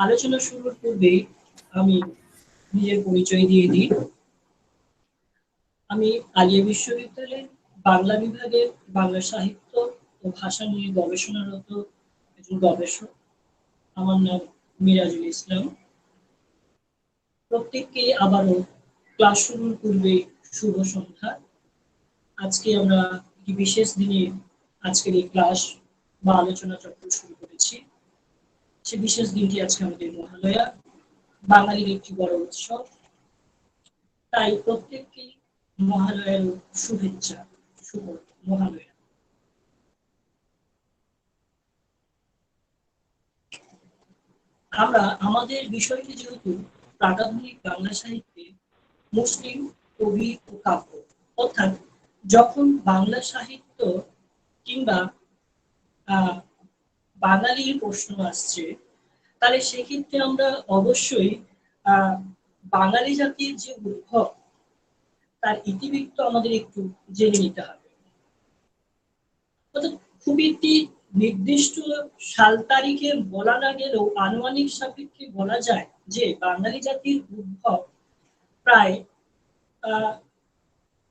আলোচনা শুরুর পূর্বে আমি নিজের পরিচয় দিয়ে দিই। আমি আলিয়া বিশ্ববিদ্যালয়ের বাংলা বিভাগের বাংলা সাহিত্য ও ভাষা নিয়ে গবেষণারত একজন গবেষক। আমার নাম মিরাজুল ইসলাম। প্রত্যেককে আবারও ক্লাস শুরুর পূর্বে শুভ সন্ধ্যা। আজকে আমরা একটি বিশেষ দিনে আজকের এই ক্লাস বা আলোচনা চক্র শুরু করেছি। সে বিশেষ দিনটি আজকে আমাদের মহালয়া, বাঙালির একটি বড় উৎসব। তাই প্রত্যেককে মহালয়ার শুভেচ্ছা, শুভ মহালয়া। আমরা আমাদের বিষয়টি যেহেতু প্রাকাধুনিক বাংলা সাহিত্যে মুসলিম কবি ও কাব্য, অর্থাৎ যখন বাংলা সাহিত্য কিংবা বাঙালির প্রশ্ন আসছে, তাহলে সেক্ষেত্রে আমরা অবশ্যই বাঙালি জাতির যে উদ্ভব তার ইতিবৃত্ত আমাদের একটু জেনে নিতে হবে। অর্থাৎ খুব একটি নির্দিষ্ট সাল তারিখে বলা না গেলেও আনুমানিক সাপেক্ষে বলা যায় যে বাঙালি জাতির উদ্ভব প্রায়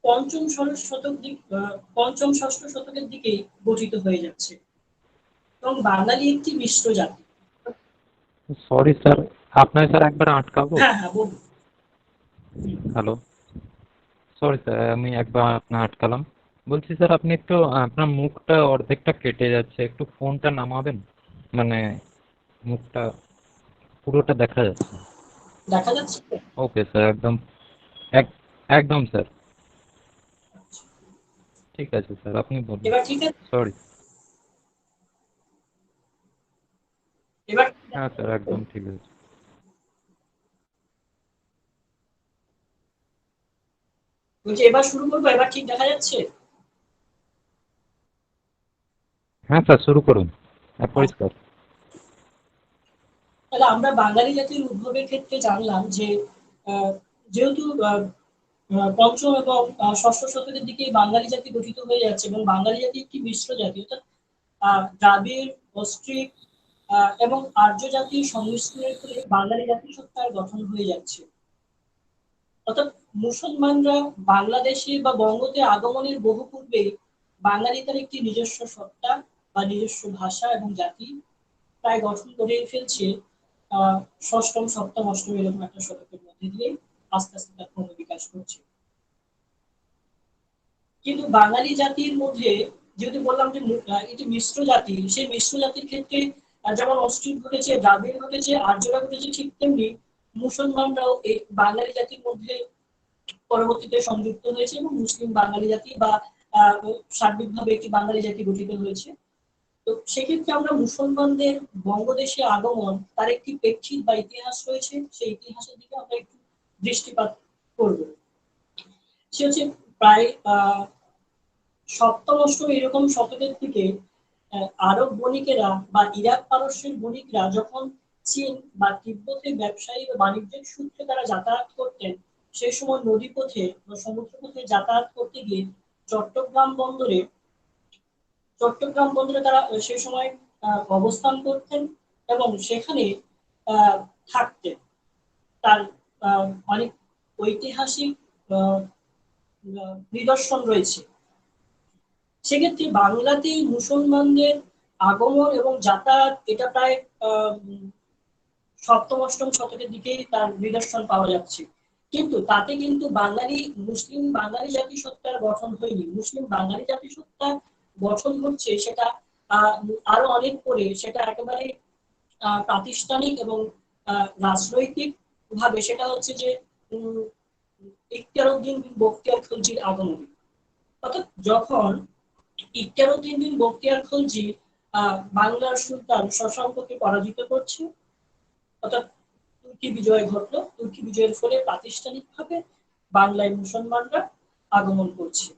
পঞ্চম ষষ্ঠ শতকের দিকে গঠিত হয়ে যাচ্ছে এবং বাঙালি একটি মিশ্র জাতি। সরি স্যার, আপনার স্যার একবার আটকাবো? হ্যাঁ হ্যাঁ বলুন। হ্যালো, সরি স্যার, আমি একবার আপনার আটকালাম। বলছি স্যার, আপনি একটু আপনার মুখটা অর্ধেকটা কেটে যাচ্ছে, একটু ফোনটা নামাবেন, মানে মুখটা পুরোটা দেখা যাচ্ছে। দেখা যাচ্ছে। ওকে স্যার, একদম একদম স্যার, ঠিক আছে স্যার, আপনি বলুন। এবার ঠিক আছে। সরি। এবার হ্যাঁ স্যার, একদম ঠিক আছে। বলছি এবার শুরু করবো, এবার ঠিক দেখা যাচ্ছে। হ্যাঁ স্যার, শুরু করুন। পরিষ্কার। তাহলে আমরা বাঙালি জাতির উদ্ভবের ক্ষেত্রে জানলাম যে যেহেতু পঞ্চম এবং ষষ্ঠ শতকের দিকে বাঙালি জাতি গঠিত হয়ে যাচ্ছে এবং বাঙালি জাতি একটি মিশ্র জাতি, অর্থাৎ দ্রাবিড়, অস্ট্রিক এবং আর্য জাতির সংমিশ্রণের ফলে বাঙালি জাতিসত্তার গঠন হয়ে যাচ্ছে। অর্থাৎ মুসলমানরা বাংলাদেশে বা বঙ্গতে আগমনের বহু পূর্বে বাঙালি তার একটি নিজস্ব সত্তা বা নিজস্ব ভাষা এবং জাতি প্রায় গঠন করে ফেলছে ষষ্ঠম সপ্তম অষ্টম এরকম একটা শতকের মধ্যে দিয়ে আস্তে আস্তে তার ক্রমবিকাশ করছে। কিন্তু বাঙালি জাতির মধ্যে যেহেতু বললাম যে এটি মিশ্র জাতি, সেই মিশ্র জাতির ক্ষেত্রে যেমন অস্ট্রিক ঘটেছে, দ্রাবিড় ঘটেছে, আর্যরা ঘটেছে, ঠিক তেমনি মুসলমানরাও এই বাঙালি জাতির মধ্যে পরবর্তীতে সংযুক্ত হয়েছে এবং মুসলিম বাঙালি জাতি বা সার্বিকভাবে একটি বাঙালি জাতি গঠিত হয়েছে। তো সেক্ষেত্রে আমরা মুসলমানদের বঙ্গদেশে আগমন তার একটি প্রেক্ষিত বা ইতিহাস রয়েছে, সেই ইতিহাসের দিকে আমরা একটু দৃষ্টিপাত করব। সে হচ্ছে প্রায় সপ্তম অষ্টম এরকম শতকের দিকে আরব বণিকেরা বা ইরাক পারস্যের বণিকরা যখন চীন বা তিব্বতের ব্যবসায়ী বা বাণিজ্যিক সূত্রে তারা যাতায়াত করতেন, সেই সময় নদীপথে বা সমুদ্রপথে যাতায়াত করতে গিয়ে চট্টগ্রাম বন্দরে তারা সেই সময় অবস্থান করতেন এবং সেখানে থাকতেন। তার অনেক ঐতিহাসিক নিদর্শন রয়েছে। সেক্ষেত্রে বাংলাতে মুসলমানদের আগমন এবং যাতায়াত এটা প্রায় সপ্তম অষ্টম শতকের দিকেই তার নিদর্শন পাওয়া যাচ্ছে। কিন্তু তাতে কিন্তু মুসলিম বাঙালি জাতিসত্তার গঠন হয়নি। মুসলিম বাঙালি জাতিসত্তার গঠন হচ্ছে সেটা আরো অনেক পরে, সেটা একেবারে প্রাতিষ্ঠানিক এবং রাজনৈতিক ভাবে সেটা হচ্ছে যে ইখতিয়ার উদ্দিন বিন বখতিয়ার খলজির আগমন। অর্থাৎ যখন ইখতিয়ার উদ্দিন বিন বখতিয়ার খলজি বাংলার সুলতান শশাঙ্ককে পরাজিত করছে, অর্থাৎ তুর্কি বিজয় ঘটলো, তুর্কি বিজয়ের ফলে প্রাতিষ্ঠানিকভাবে বাংলায় মুসলমানরা আগমন করছে।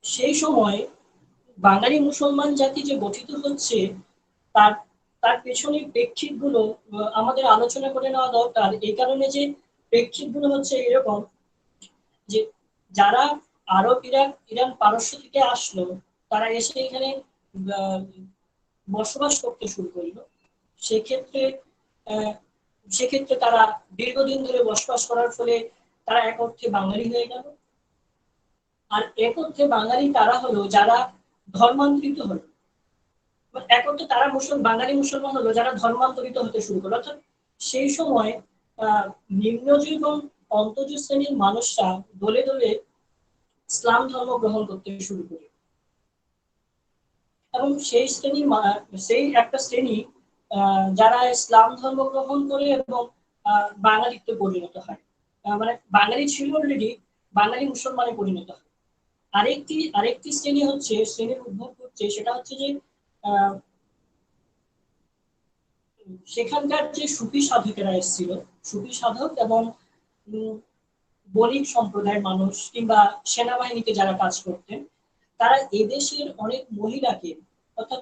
সেই সময় বাঙালি মুসলমান জাতি যে গঠিত হচ্ছে তার তার পেছনে প্রেক্ষিত গুলো আমাদের আলোচনা করে নেওয়া দরকার। এই কারণে যে প্রেক্ষিত গুলো হচ্ছে এরকম যে যারা আরব ইরান পারস্য থেকে আসলো, তারা এসে এখানে বসবাস করতে শুরু করলো। সেক্ষেত্রে সেক্ষেত্রে তারা দীর্ঘদিন ধরে বসবাস করার ফলে তারা এক অর্থে বাঙালি হয়ে গেল। আর এক অর্থে বাঙালি তারা হলো যারা ধর্মান্তরিত হলো, এক অর্থে তারা বাঙালি মুসলমান হলো যারা ধর্মান্তরিত হতে শুরু করলো। অর্থাৎ সেই সময় নিম্নজ এবং অন্তজ শ্রেণীর মানুষরা দলে দলে ইসলাম ধর্ম গ্রহণ করতে শুরু করে, এবং সেই একটা শ্রেণী যারা ইসলাম ধর্ম গ্রহণ করে এবং বাঙালিতে পরিণত হয়, মানে বাঙালি ছিল অলরেডি, বাঙালি মুসলমানে পরিণত হয়। আরেকটি শ্রেণীর উদ্ভব করছে, সেটা হচ্ছে যে সেখানকার যে সুফি সাধকেরা এসেছিল, সুফি সাধক এবং বণিক সম্প্রদায়ের মানুষ কিংবা সেনাবাহিনীতে যারা কাজ করতেন, তারা এদেশের অনেক মহিলাকে, অর্থাৎ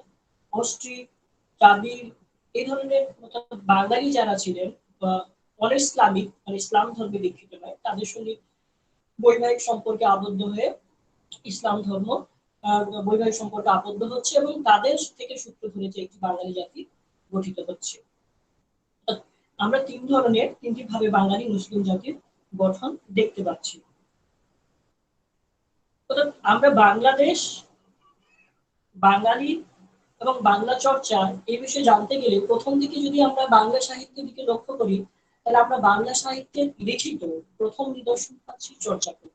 অস্ট্রিক, কাবির, এই ধরনের বাঙালি যারা ছিলেন অন ইসলামিক, মানে ইসলাম ধর্মে দীক্ষিত নয়, তাদের সঙ্গে বৈবাহিক সম্পর্কে আবদ্ধ হয়ে ইসলাম ধর্ম বৈবাহিক সম্পর্কে আবদ্ধ হচ্ছে এবং তাদের থেকে সূত্র ধরেছে একটি বাঙালি জাতি গঠিত হচ্ছে। আমরা তিনটি ভাবে বাঙালি মুসলিম জাতির গঠন দেখতে পাচ্ছি। আমরা বাংলাদেশ, বাঙালি এবং বাংলা চর্চা এই বিষয়ে জানতে গেলে প্রথম দিকে যদি আমরা বাংলা সাহিত্যের দিকে লক্ষ্য করি, তাহলে আমরা বাংলা সাহিত্যের লিখিত প্রথম নিদর্শন পাচ্ছি চর্যাপদ,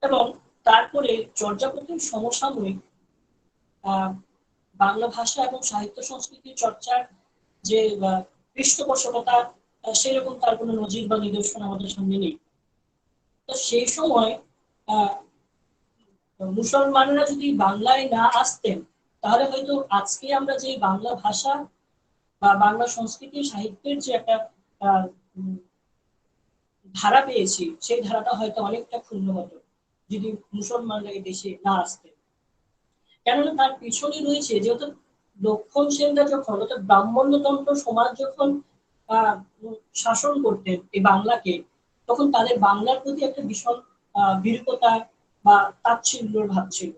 এবং তারপরে চর্যাপদের সমসাময়িক বাংলা ভাষা এবং সাহিত্য সংস্কৃতির চর্চার যে পৃষ্ঠপোষকতা, সেরকম তার কোনো নজির বা নিদর্শন আমাদের সামনে নেই। তো সেই সময় মুসলমানরা যদি বাংলায় না আসতেন, তাহলে হয়তো আজকে আমরা যে বাংলা ভাষা বা বাংলা সংস্কৃতি সাহিত্যের যে একটা ধারা পেয়েছি, সেই ধারাটা হয়তো অনেকটা ক্ষুণ্ণ হতো যদি মুসলমানরা এই দেশে না আসতেন। কেননা তার পিছনে রয়েছে, যেহেতু লক্ষণ সেনরা যখন, অর্থাৎ ব্রাহ্মণ্যতন্ত্র সমাজ যখন শাসন করতেন এই বাংলাকে, তখন তাদের বাংলার প্রতি একটা ভীষণ বিরূপতা বা তাচ্ছিল্যর ভাব ছিল।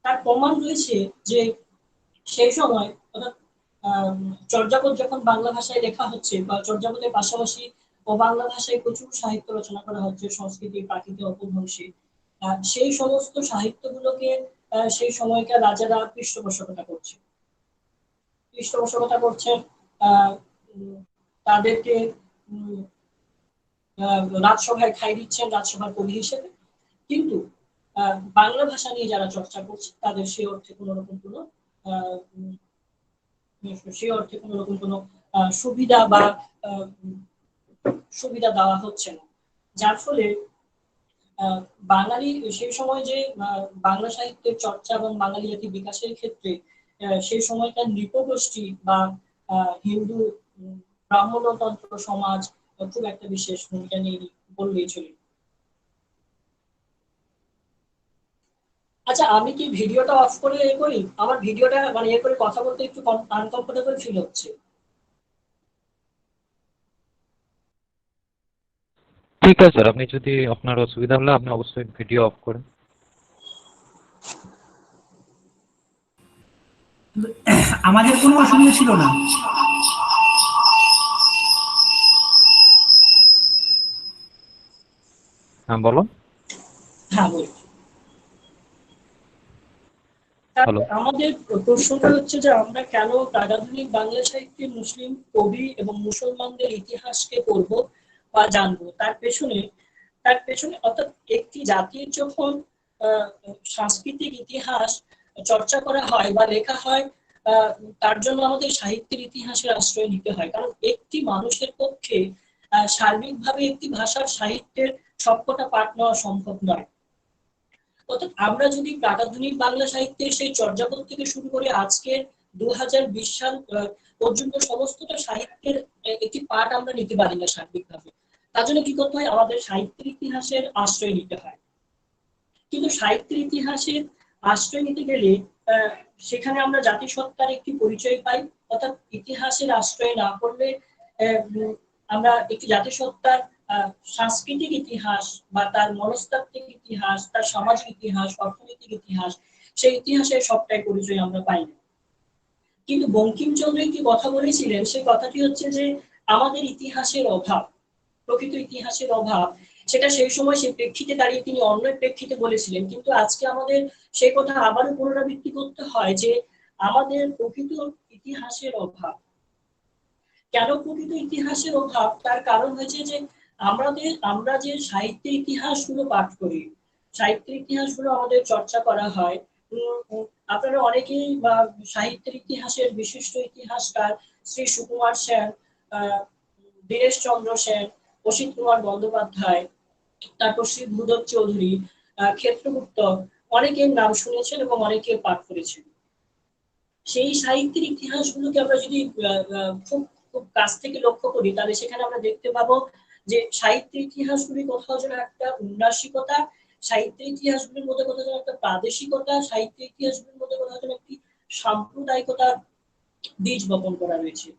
তার প্রমাণ রয়েছে যে সেই সময়, অর্থাৎ চর্যাপদ যখন বাংলা ভাষায় লেখা হচ্ছে, বা চর্যাপদের পাশাপাশি ও বাংলা ভাষায় প্রচুর সাহিত্য রচনা করা হচ্ছে, সংস্কৃতি, প্রাকৃতিক, অপভ্রংশী, সেই সমস্ত সাহিত্যগুলোকে সেই সময়কার রাজারা পৃষ্ঠপোষকতা করছেন, তাদেরকে রাজসভায় খাই দিচ্ছেন রাজসভার কবি হিসেবে। কিন্তু বাংলা ভাষা নিয়ে যারা চর্চা করছে, তাদের সেই অর্থে কোন রকম কোনো সুবিধা দেওয়া হচ্ছে না, যার ফলে বাঙালি সেই সময় যে বাংলা সাহিত্যের চর্চা এবং বাঙালি জাতির বিকাশের ক্ষেত্রে সেই সময়কার নৃপগোষ্ঠী বা হিন্দু ব্রাহ্মণতন্ত্র সমাজ খুব একটা বিশেষ ভূমিকা নিয়ে বললেই চলে। আচ্ছা, আমি কি ভিডিওটা অফ করে করি? আমার ভিডিওটা মানে করে কথা বলতে একটু আনকমফোর্টেবল ফিল হচ্ছে। ঠিক আছে স্যার, আপনি যদি আপনার অসুবিধা হলে আপনি অবশ্যই ভিডিও অফ করেন। আমাদের কোনো অসুবিধা ছিল না। হ্যাঁ বলো। হ্যাঁ বলি। আমাদের প্রশ্নটা হচ্ছে যে আমরা কেন প্রাগআধুনিক বাংলা সাহিত্যে মুসলিম কবি এবং মুসলমানদের ইতিহাসকে পড়ব বা জানবো। তার পেছনে অর্থাৎ একটি জাতির যখন সাংস্কৃতিক ইতিহাস চর্চা করা হয় বা লেখা হয়, তার জন্য আমাদের সাহিত্যের ইতিহাসের আশ্রয় নিতে হয়। কারণ একটি মানুষের পক্ষে সার্বিকভাবে একটি ভাষার সাহিত্যের সবকটা পাঠ নেওয়া সম্ভব নয়। অর্থাৎ আমরা যদি প্রাগআধুনিক বাংলা সাহিত্যের সেই চর্যাপদ থেকে শুরু করে আজকের 2020 সাল পর্যন্ত সমস্তটা সাহিত্যের একটি পাঠ আমরা নিতে পারি না সার্বিকভাবে, তার জন্য কি করতে হয়? আমাদের সাহিত্যের ইতিহাসের আশ্রয় নিতে হয়। কিন্তু সাহিত্যের ইতিহাসের আশ্রয় নিতে গেলে সেখানে আমরা জাতিসত্তার একটি পরিচয় পাই। অর্থাৎ ইতিহাসের আশ্রয় না করলে আমরা একটি জাতিসত্তার সাংস্কৃতিক ইতিহাস বা তার মনস্তাত্ত্বিক ইতিহাস, তার সামাজিক ইতিহাস, অর্থনৈতিক ইতিহাস, সেই ইতিহাসের সবটাই পরিচয় আমরা পাই না। কিন্তু বঙ্কিমচন্দ্র একটি কথা বলেছিলেন, সেই কথাটি হচ্ছে যে আমাদের ইতিহাসের অভাব, প্রকৃত ইতিহাসের অভাব, সেটা সেই সময় সেই প্রেক্ষিতে দাঁড়িয়ে তিনি অন্য প্রেক্ষিতে বলেছিলেন। কিন্তু আজকে আমাদের সেই কথা আবারও পুনরাবৃত্তি করতে হয় যে আমাদের প্রকৃত ইতিহাসের অভাব। কেন প্রকৃত ইতিহাসের অভাব? তার কারণ হচ্ছে যে আমরা যে সাহিত্যের ইতিহাসগুলো পাঠ করি, সাহিত্যের ইতিহাসগুলো আমাদের চর্চা করা হয়। আপনারা অনেকেই বা সাহিত্যের ইতিহাসের বিশিষ্ট ইতিহাসকার শ্রী সুকুমার সেন, দীনেশ চন্দ্র সেন, অসিত কুমার বন্দ্যোপাধ্যায়, তারপর শ্রী ভূদেব চৌধুরী, ক্ষেত্রগুপ্ত, অনেকের নাম শুনেছেন এবং অনেকে পাঠ করেছেন। সেই সাহিত্যের ইতিহাসগুলোকে আমরা যদি খুব খুব কাছ থেকে লক্ষ্য করি, তাহলে সেখানে আমরা দেখতে পাবো যে সাহিত্যের ইতিহাসগুলি কোথাও যেন একটা উন্নাসিকতা, সাহিত্যের ইতিহাসগুলির মধ্যে কোথাও যেন একটা প্রাদেশিকতা, সাহিত্যের ইতিহাসগুলির মধ্যে কোথাও যেন একটি সাম্প্রদায়িকতার বীজ বপন করা রয়েছে।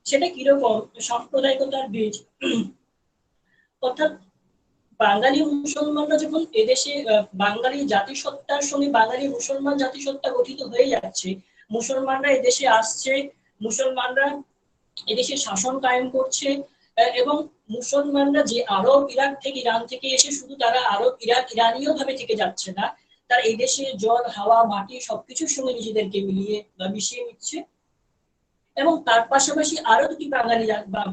সেটা কিরকম সাম্প্রদায়িকতার বীজ? অর্থাৎ বাঙালি মুসলমানরা যখন এদেশে বাঙালি জাতিসত্তার সঙ্গে বাঙালি মুসলমান জাতিসত্তা গঠিত হয়ে যাচ্ছে, মুসলমানরা এদেশে আসছে, মুসলমানরা এদেশে শাসন কায়েম করছে, এবং মুসলমানরা যে আরব ইরাক থেকে ইরান থেকে এসে শুধু তারা আরব ইরাক ইরানীয় ভাবে থেকে যাচ্ছে না, তারা এই দেশে জল হাওয়া মাটি সবকিছুর সঙ্গে নিজেদেরকে মিলিয়ে বা মিশিয়ে নিচ্ছে। এবং তার পাশাপাশি আরো দুটি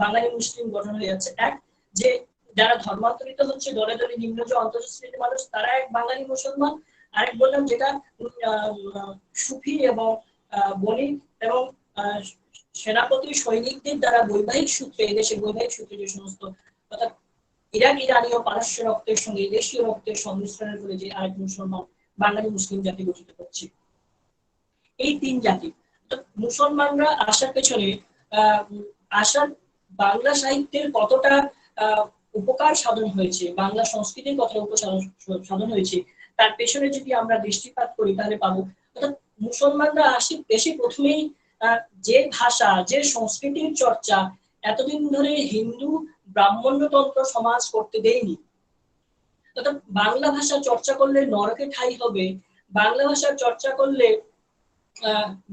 বাঙালি মুসলিম গঠন হয়ে যাচ্ছে। এক, যে যারা ধর্মান্তরিত হচ্ছে দলে দলে নিম্ন যে অন্তঃশ্রেণীর মানুষ, তারা এক বাঙালি মুসলমান। আরেক বললাম যেটা সুফি এবং বণিক এবং সেনাপতি সৈনিকদের দ্বারা বৈবাহিক সূত্রে, এদেশের বৈবাহিক সূত্রে যে সমস্ত, অর্থাৎ ইরাক ইরানীয় পারস্য রক্তের সঙ্গে দেশীয় রক্তের সংমিশ্রণের ফলে যে আরেক মুসলমান বাঙালি মুসলিম জাতি গঠিত হচ্ছে। এই তিন জাতি মুসলমানরা আসার পেছনে আসার বাংলা সাহিত্যের কতটা উপকার সাধন হয়েছে, বাংলা সংস্কৃতির কতটা উপকার সাধন হয়েছে, তার পেছনে যদি আমরা দৃষ্টিপাত করি তাহলে পাবো। অর্থাৎ মুসলমানরা এসে প্রথমেই যে ভাষা যে সংস্কৃতির চর্চা এতদিন ধরে হিন্দু ব্রাহ্মণ্যতন্ত্র সমাজ করতে দেয়নি, অর্থাৎ বাংলা ভাষা চর্চা করলে নরকে ঠাঁই হবে, বাংলা ভাষা চর্চা করলে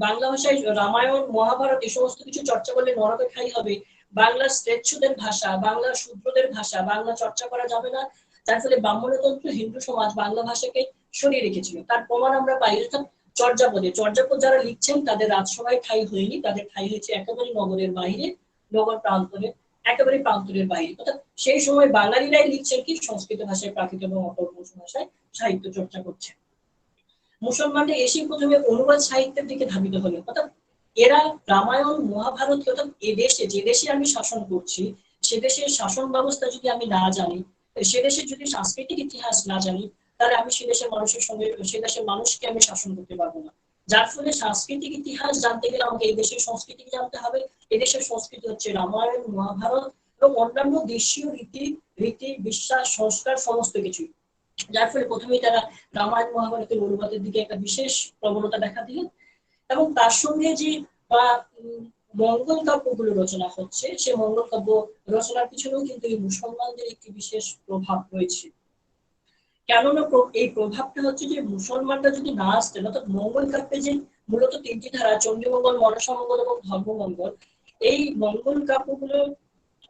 বাংলা ভাষায় রামায়ণ মহাভারত এই সমস্ত কিছু চর্চা করলে নরকে ঠাঁই হবে, বাংলা শ্রেষ্ঠদের ভাষা, বাংলা শূদ্রদের ভাষা, বাংলা চর্চা করা যাবে না, যার ফলে ব্রাহ্মণতন্ত্র হিন্দু সমাজ বাংলা ভাষাকে সরিয়ে রেখেছিল। তার প্রমাণ আমরা পাই অর্থাৎ চর্যাপদ যারা লিখছেন তাদের রাজসভায় ঠাঁই হয়নি, তাদের ঠাঁই হয়েছে একেবারে নগরের বাইরে, নগর প্রান্তরে, একেবারে প্রান্তরের বাইরে। অর্থাৎ সেই সময় বাঙালিরাই লিখছেন কি সংস্কৃত ভাষায়, প্রাকৃত এবং অপভ্রংশ ভাষায় সাহিত্য চর্চা করছে। মুসলমানরা এসে প্রথমে অনুবাদ সাহিত্যের দিকে ধাবিত হলেন। অর্থাৎ এরা রামায়ণ মহাভারত, অর্থাৎ এদেশে যে দেশে আমি শাসন করছি সে দেশের শাসন ব্যবস্থা যদি আমি না জানি, সে দেশের যদি সাংস্কৃতিক ইতিহাস না জানি, তাহলে আমি সে দেশের মানুষের সঙ্গে সে দেশের মানুষকে আমি শাসন করতে পারবো না। যার ফলে সাংস্কৃতিক ইতিহাস জানতে গেলে আমাকে এই দেশের সংস্কৃতি জানতে হবে। এদেশের সংস্কৃতি হচ্ছে রামায়ণ মহাভারত এবং অন্যান্য দেশীয় রীতি বিশ্বাস সংস্কার সমস্ত কিছু। যার ফলে প্রথমেই তারা রামায়ণ মহাভারতের অনুবাদের দিকে একটা বিশেষ প্রবণতা দেখা দিলেন। এবং তার সঙ্গে যে মঙ্গল কাব্যগুলো রচনা হচ্ছে, সে মঙ্গল কাব্য রচনার পিছনেও কিন্তু এই মুসলমানদের একটি বিশেষ প্রভাব রয়েছে। কেননা এই প্রভাবটা হচ্ছে যে মুসলমানরা যদি না আসতেন, অর্থাৎ মঙ্গল কাব্যে যে মূলত তিনটি ধারা, চণ্ডীমঙ্গল, মনসামঙ্গল এবং ধর্মমঙ্গল, এই মঙ্গল কাব্যগুলো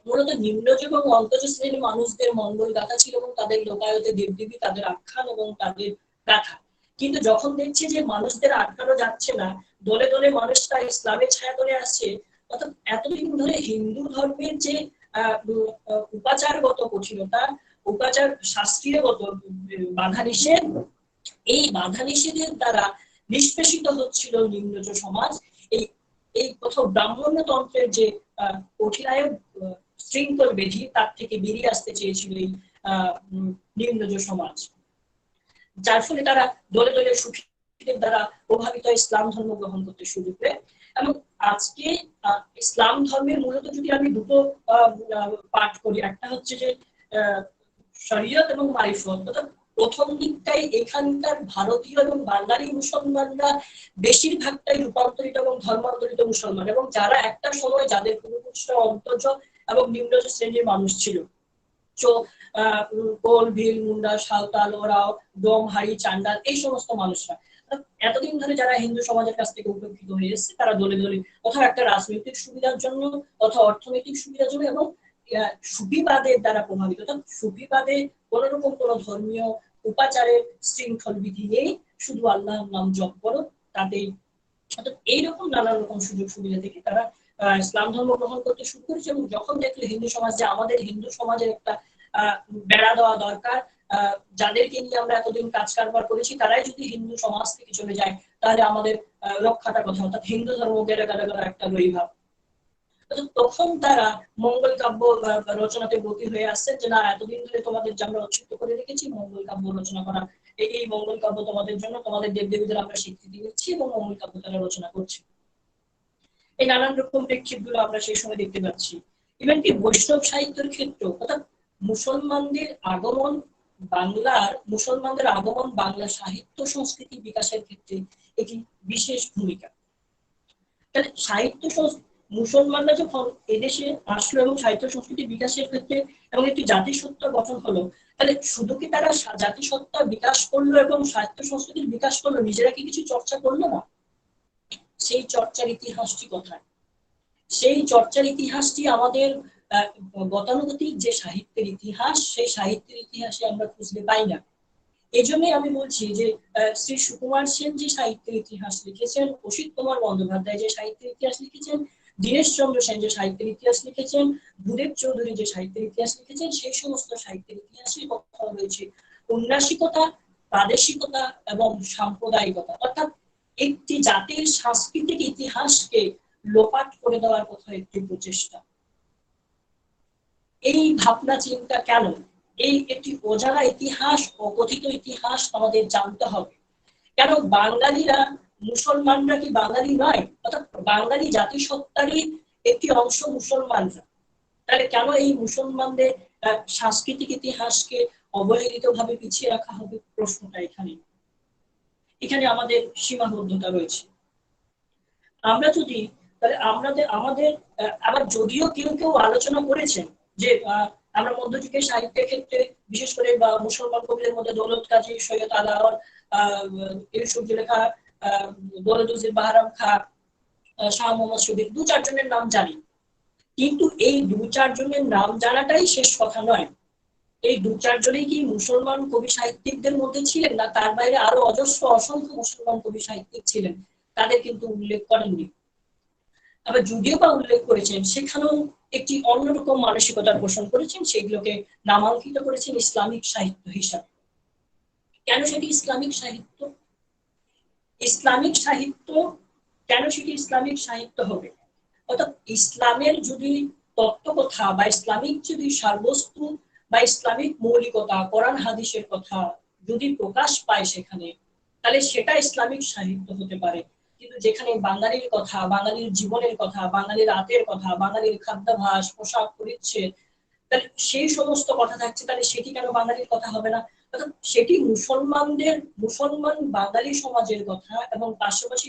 মূলত নিম্নজ এবং অন্তজ শ্রেণীর মানুষদের মঙ্গল গাথা ছিল এবং তাদের লোকায়তে দেবদেবী, তাদের আখ্যান এবং তাদের গাথা। কিন্তু যখন দেখছে যে মানুষদের আটকানো যাচ্ছে না, দলে দলে মানুষরা ইসলামের ছায়াতলে আসছে, অর্থাৎ এতদিন ধরে হিন্দু ধর্মের যে উপাচারগত কঠিনতা, উপাচার শাস্ত্রীয়গত বাধা নিষেধ, এই বাধা নিষেধের দ্বারা নিষ্পেষিত হচ্ছিল নিম্নজ সমাজ। এই প্রথম ব্রাহ্মণ্যতন্ত্রের যে কঠিনায়ক শৃঙ্খল বেধি, তার থেকে বেরিয়ে আসতে চেয়েছিল এই নিম্নজ সমাজ। যার ফলে তারা দলে দলে সুফিদের দ্বারা প্রভাবিত ইসলাম ধর্ম গ্রহণ করতে শুরু করে। এবং আজকে ইসলাম ধর্মের মূলত যদি আমি দুটো পাঠ করি, একটা হচ্ছে যে শরীয়ত এবং মারিফত, অর্থাৎ প্রথম দিকটাই এখানকার ভারতীয় এবং বাঙালি মুসলমানরা বেশিরভাগটাই রূপান্তরিত এবং ধর্মান্তরিত মুসলমান, এবং যারা একটা সময় যাদের পূর্বপুরুষরা অন্তজ এবং নিম্নজ শ্রেণীর মানুষ ছিল, কোল, ভিল, মুন্ডা, সাঁওতাল, ওরাও, ডোম, হাড়ি, চান্ডাল, এই সমস্ত মানুষরা, এতদিন ধরে যারা হিন্দু সমাজের কাছ থেকে উপেক্ষিত হয়ে এসেছে তারা দলে দলে কোথাও একটা রাজনৈতিক সুবিধার জন্য, কোথাও অর্থনৈতিক সুবিধার জন্য এবং সুফিবাদের দ্বারা প্রভাবিত। সুফিবাদে কোন রকম কোন ধর্মীয় উপাচারের শৃঙ্খল বিধি নেই, শুধু আল্লাহর নাম জপ করো তাতেই। এইরকম নানা রকম সুযোগ সুবিধা থেকে তারা ইসলাম ধর্ম গ্রহণ করতে শুরু করেছে। এবং যখন দেখলো হিন্দু সমাজ যে আমাদের হিন্দু সমাজের একটা বেড়া দেওয়া দরকার, যাদেরকে নিয়ে আমরা এতদিন কাজ কারবার করেছি তারাই যদি হিন্দু সমাজ থেকে চলে যায় তাহলে আমাদের রক্ষাটা কথা, অর্থাৎ হিন্দু ধর্ম গেলে একটা বৈভাব। তখন তারা মঙ্গল কাব্য রচনাতে ব্রতী হয়ে আসছেন যে না, এতদিন ধরে তোমাদের যে আমরা অচ্যুত করে রেখেছি মঙ্গল কাব্য রচনা করা, এই মঙ্গল কাব্য তোমাদের জন্য, তোমাদের দেবদেবীদের আমরা স্বীকৃতি দিচ্ছি এবং মঙ্গল কাব্য তারা রচনা করছে। এই নানান রকম প্রেক্ষিত গুলো আমরা সেই সময় দেখতে পাচ্ছি। ইভেন কি বৈষ্ণব সাহিত্যের ক্ষেত্র, অর্থাৎ মুসলমানদের আগমন বাংলা সাহিত্য সংস্কৃতি বিকাশের ক্ষেত্রে একটি বিশেষ ভূমিকা। তাহলে সাহিত্য মুসলমানরা যখন এদেশে আসলো এবং সাহিত্য সংস্কৃতি বিকাশের ক্ষেত্রে এবং একটি জাতিসত্তা গঠন হলো, তাহলে শুধু কি তারা জাতিসত্তা বিকাশ করলো এবং সাহিত্য সংস্কৃতির বিকাশ করলো, নিজেরা কি কিছু চর্চা করলো না? সেই চর্চার ইতিহাসটি কোথায়? সেই চর্চার ইতিহাসটি আমাদের গতানুগতিক যে সাহিত্যের ইতিহাস, সেই সাহিত্যের ইতিহাসে আমরা খুঁজতে পাই না। এই জন্যই আমি বলছি যে শ্রী সুকুমার সেন যে সাহিত্যের ইতিহাস লিখেছেন, অসিত কুমার বন্দ্যোপাধ্যায় যে সাহিত্যের ইতিহাস লিখেছেন, দীনেশ চন্দ্র সেন যে সাহিত্যের ইতিহাস লিখেছেন, ভূদেব চৌধুরী যে সাহিত্যের ইতিহাস লিখেছেন, সেই সমস্ত সাহিত্যের ইতিহাসে কথা রয়েছে ঔন্নাসিকতা, প্রাদেশিকতা এবং সাম্প্রদায়িকতা, অর্থাৎ একটি জাতির সাংস্কৃতিক ইতিহাসকে লোপাট করে দেওয়ার কথা একটি প্রচেষ্টা। এই ভাবনা চিন্তা কেন? এই একটি অজানা ইতিহাস, অকথিত ইতিহাস আমাদের জানতে হবে। কেন বাঙালিরা, মুসলমানরা কি বাঙালি নয়? অর্থাৎ বাঙালি জাতিসত্তারই একটি অংশ মুসলমানরা। তাহলে কেন এই মুসলমানদের সাংস্কৃতিক ইতিহাসকে অবহেলিত ভাবে পিছিয়ে রাখা হবে? প্রশ্নটা এখানে আমাদের সীমাবদ্ধতা রয়েছে। আমরা যদি আমাদের আবার যদিও কেউ কেউ আলোচনা করেছেন যে আমরা মধ্যযুগের সাহিত্যের ক্ষেত্রে বিশেষ করে মুসলমান কবিদের মধ্যে দৌলত কাজী, সৈয়দ আলাওল, ইউসুফ জুলেখা, দৌলতুদ্দিন বাহারাম খাঁ, শাহ মোহাম্মদ শফিক, 2-4 জনের নাম জানি, কিন্তু এই 2-4 জনের নাম জানাটাই শেষ কথা নয়। এই 2-4 জনেই কি মুসলমান কবি সাহিত্যিকদের মধ্যে ছিলেন না? তার বাইরে আরো অজস্র অসংখ্য মুসলমান কবি সাহিত্যিক ছিলেন, তাদের কিন্তু উল্লেখ করেননি। আবার যদিও বা উল্লেখ করেছেন, সেখানেও একটি অন্যরকম মানসিকতার পোষণ করেছেন, সেগুলোকে নামাঙ্কিত করেছেন ইসলামিক সাহিত্য হিসাবে। কেন সেটি ইসলামিক সাহিত্য? ইসলামিক সাহিত্য কেন সেটি ইসলামিক সাহিত্য হবে? অর্থাৎ ইসলামের যদি তত্ত্বকথা বা ইসলামিক যদি সারবস্তু বা ইসলামিক মৌলিকতা, কোরআন হাদিসের কথা যদি প্রকাশ পায় সেখানে, তাহলে সেটা ইসলামিক সাহিত্য হতে পারে। কিন্তু যেখানে বাঙালির কথা, বাঙালির জীবনের কথা, বাঙালির রাতের কথা, বাঙালির খাদ্যাভ্যাস, পোশাক পরিচ্ছদ, তাহলে সেই সমস্ত কথা থাকছে, তাহলে সেটি কেন বাঙালির কথা হবে না? অর্থাৎ সেটি মুসলমান বাঙালি সমাজের কথা এবং পাশাপাশি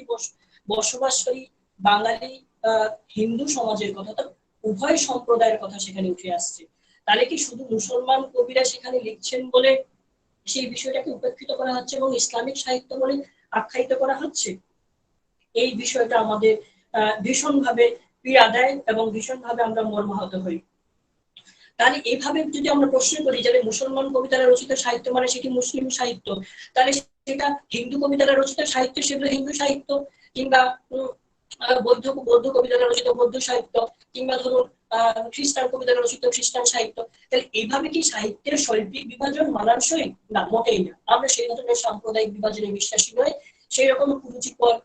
বসবাসকারী বাঙালি হিন্দু সমাজের কথা, উভয় সম্প্রদায়ের কথা সেখানে উঠে আসছে। তাহলে কি শুধু মুসলমান কবিরা সেখানে লিখছেন বলে সেই বিষয়টাকে উপেক্ষিত করা হচ্ছে এবং ইসলামিক সাহিত্য বলে আখ্যায়িত করা হচ্ছে? এই বিষয়টা আমাদের ভীষণভাবে পীড়া দেয় এবং ভীষণভাবে আমরা মর্মাহত হই। তাহলে এইভাবে যদি আমরা প্রশ্ন করি যে মুসলমান কবিতারা রচিত সাহিত্য মানে সেটি মুসলিম সাহিত্য, তাহলে সেটা হিন্দু কবিতারা রচিত সাহিত্য সেগুলো হিন্দু সাহিত্য, কিংবা বৌদ্ধ কবিতারা রচিত বৌদ্ধ সাহিত্য, কিংবা ধরুন খ্রিস্টান কবিতারা রচিত খ্রিস্টান সাহিত্য। তাহলে এইভাবে কি সাহিত্যের শৈল্পিক বিভাজন মানানসই? না, মোটেই না। আমরা সেই ধরনের সাম্প্রদায়িক বিভাজনে বিশ্বাসী নই, সেই রকম কুরুচিকর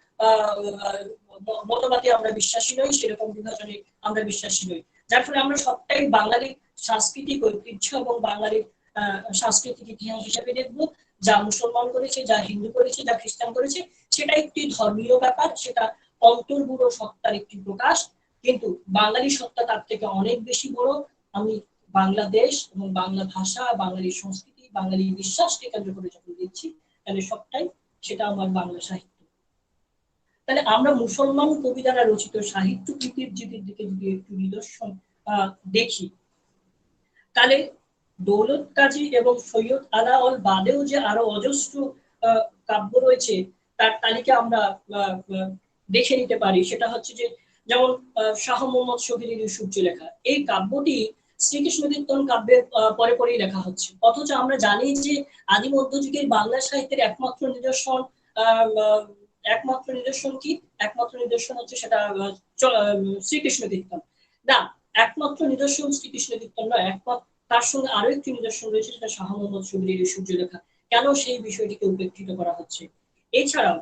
মতবাদে আমরা বিশ্বাসী নই, সেরকম বিভাজনে আমরা বিশ্বাসী নই। যার ফলে আমরা সবটাই বাঙালি সাংস্কৃতিক ঐতিহ্য এবং বাঙালির সাংস্কৃতিক ইতিহাস হিসেবে দেখব। যা মুসলমান করেছে, যা হিন্দু করেছে, যা খ্রিস্টান করেছে, সেটা একটি ধর্মীয় ব্যাপার, সেটা অন্তর্গুণ সত্তার একটি প্রকাশ। কিন্তু বাঙালি সত্তা তার থেকে অনেক বেশি বড়। আমি বাংলাদেশ এবং বাংলা ভাষা, বাঙালি সংস্কৃতি, বাঙালি বিশ্বাসকে কেন্দ্র করে যখন দিচ্ছি, তাহলে সবটাই সেটা আমার বাংলা সাহিত্য। তাহলে আমরা মুসলমান কবি দ্বারা রচিত সাহিত্য কৃতির দিকে যদি একটু নিদর্শন দেখি, তাহলে দৌলত কাজী এবং সৈয়দ আলাওল বাদেও যে আরো অজস্র কাব্য রয়েছে, তার তালিকা আমরা দেখে নিতে পারি। সেটা হচ্ছে যে যেমন শাহ মোহাম্মদ শফির সূর্যলেখা, এই কাব্যটি শ্রীকৃষ্ণ কীর্তন কাব্যের পরে পরেই লেখা হচ্ছে, অথচ আমরা জানি যে আদি মধ্যযুগের বাংলা সাহিত্যের একমাত্র নিদর্শন কি, একমাত্র নিদর্শন হচ্ছে সেটা শ্রীকৃষ্ণ কীর্তন। না, একমাত্র নিদর্শন শ্রীকৃষ্ণ কীর্তন নয়, একমাত্র তার সঙ্গে আরো একটি নিদর্শন রয়েছে, সেটা শাহ মোহাম্মদ শফির সূর্যলেখা। কেন সেই বিষয়টিকে উপেক্ষিত করা হচ্ছে? এছাড়াও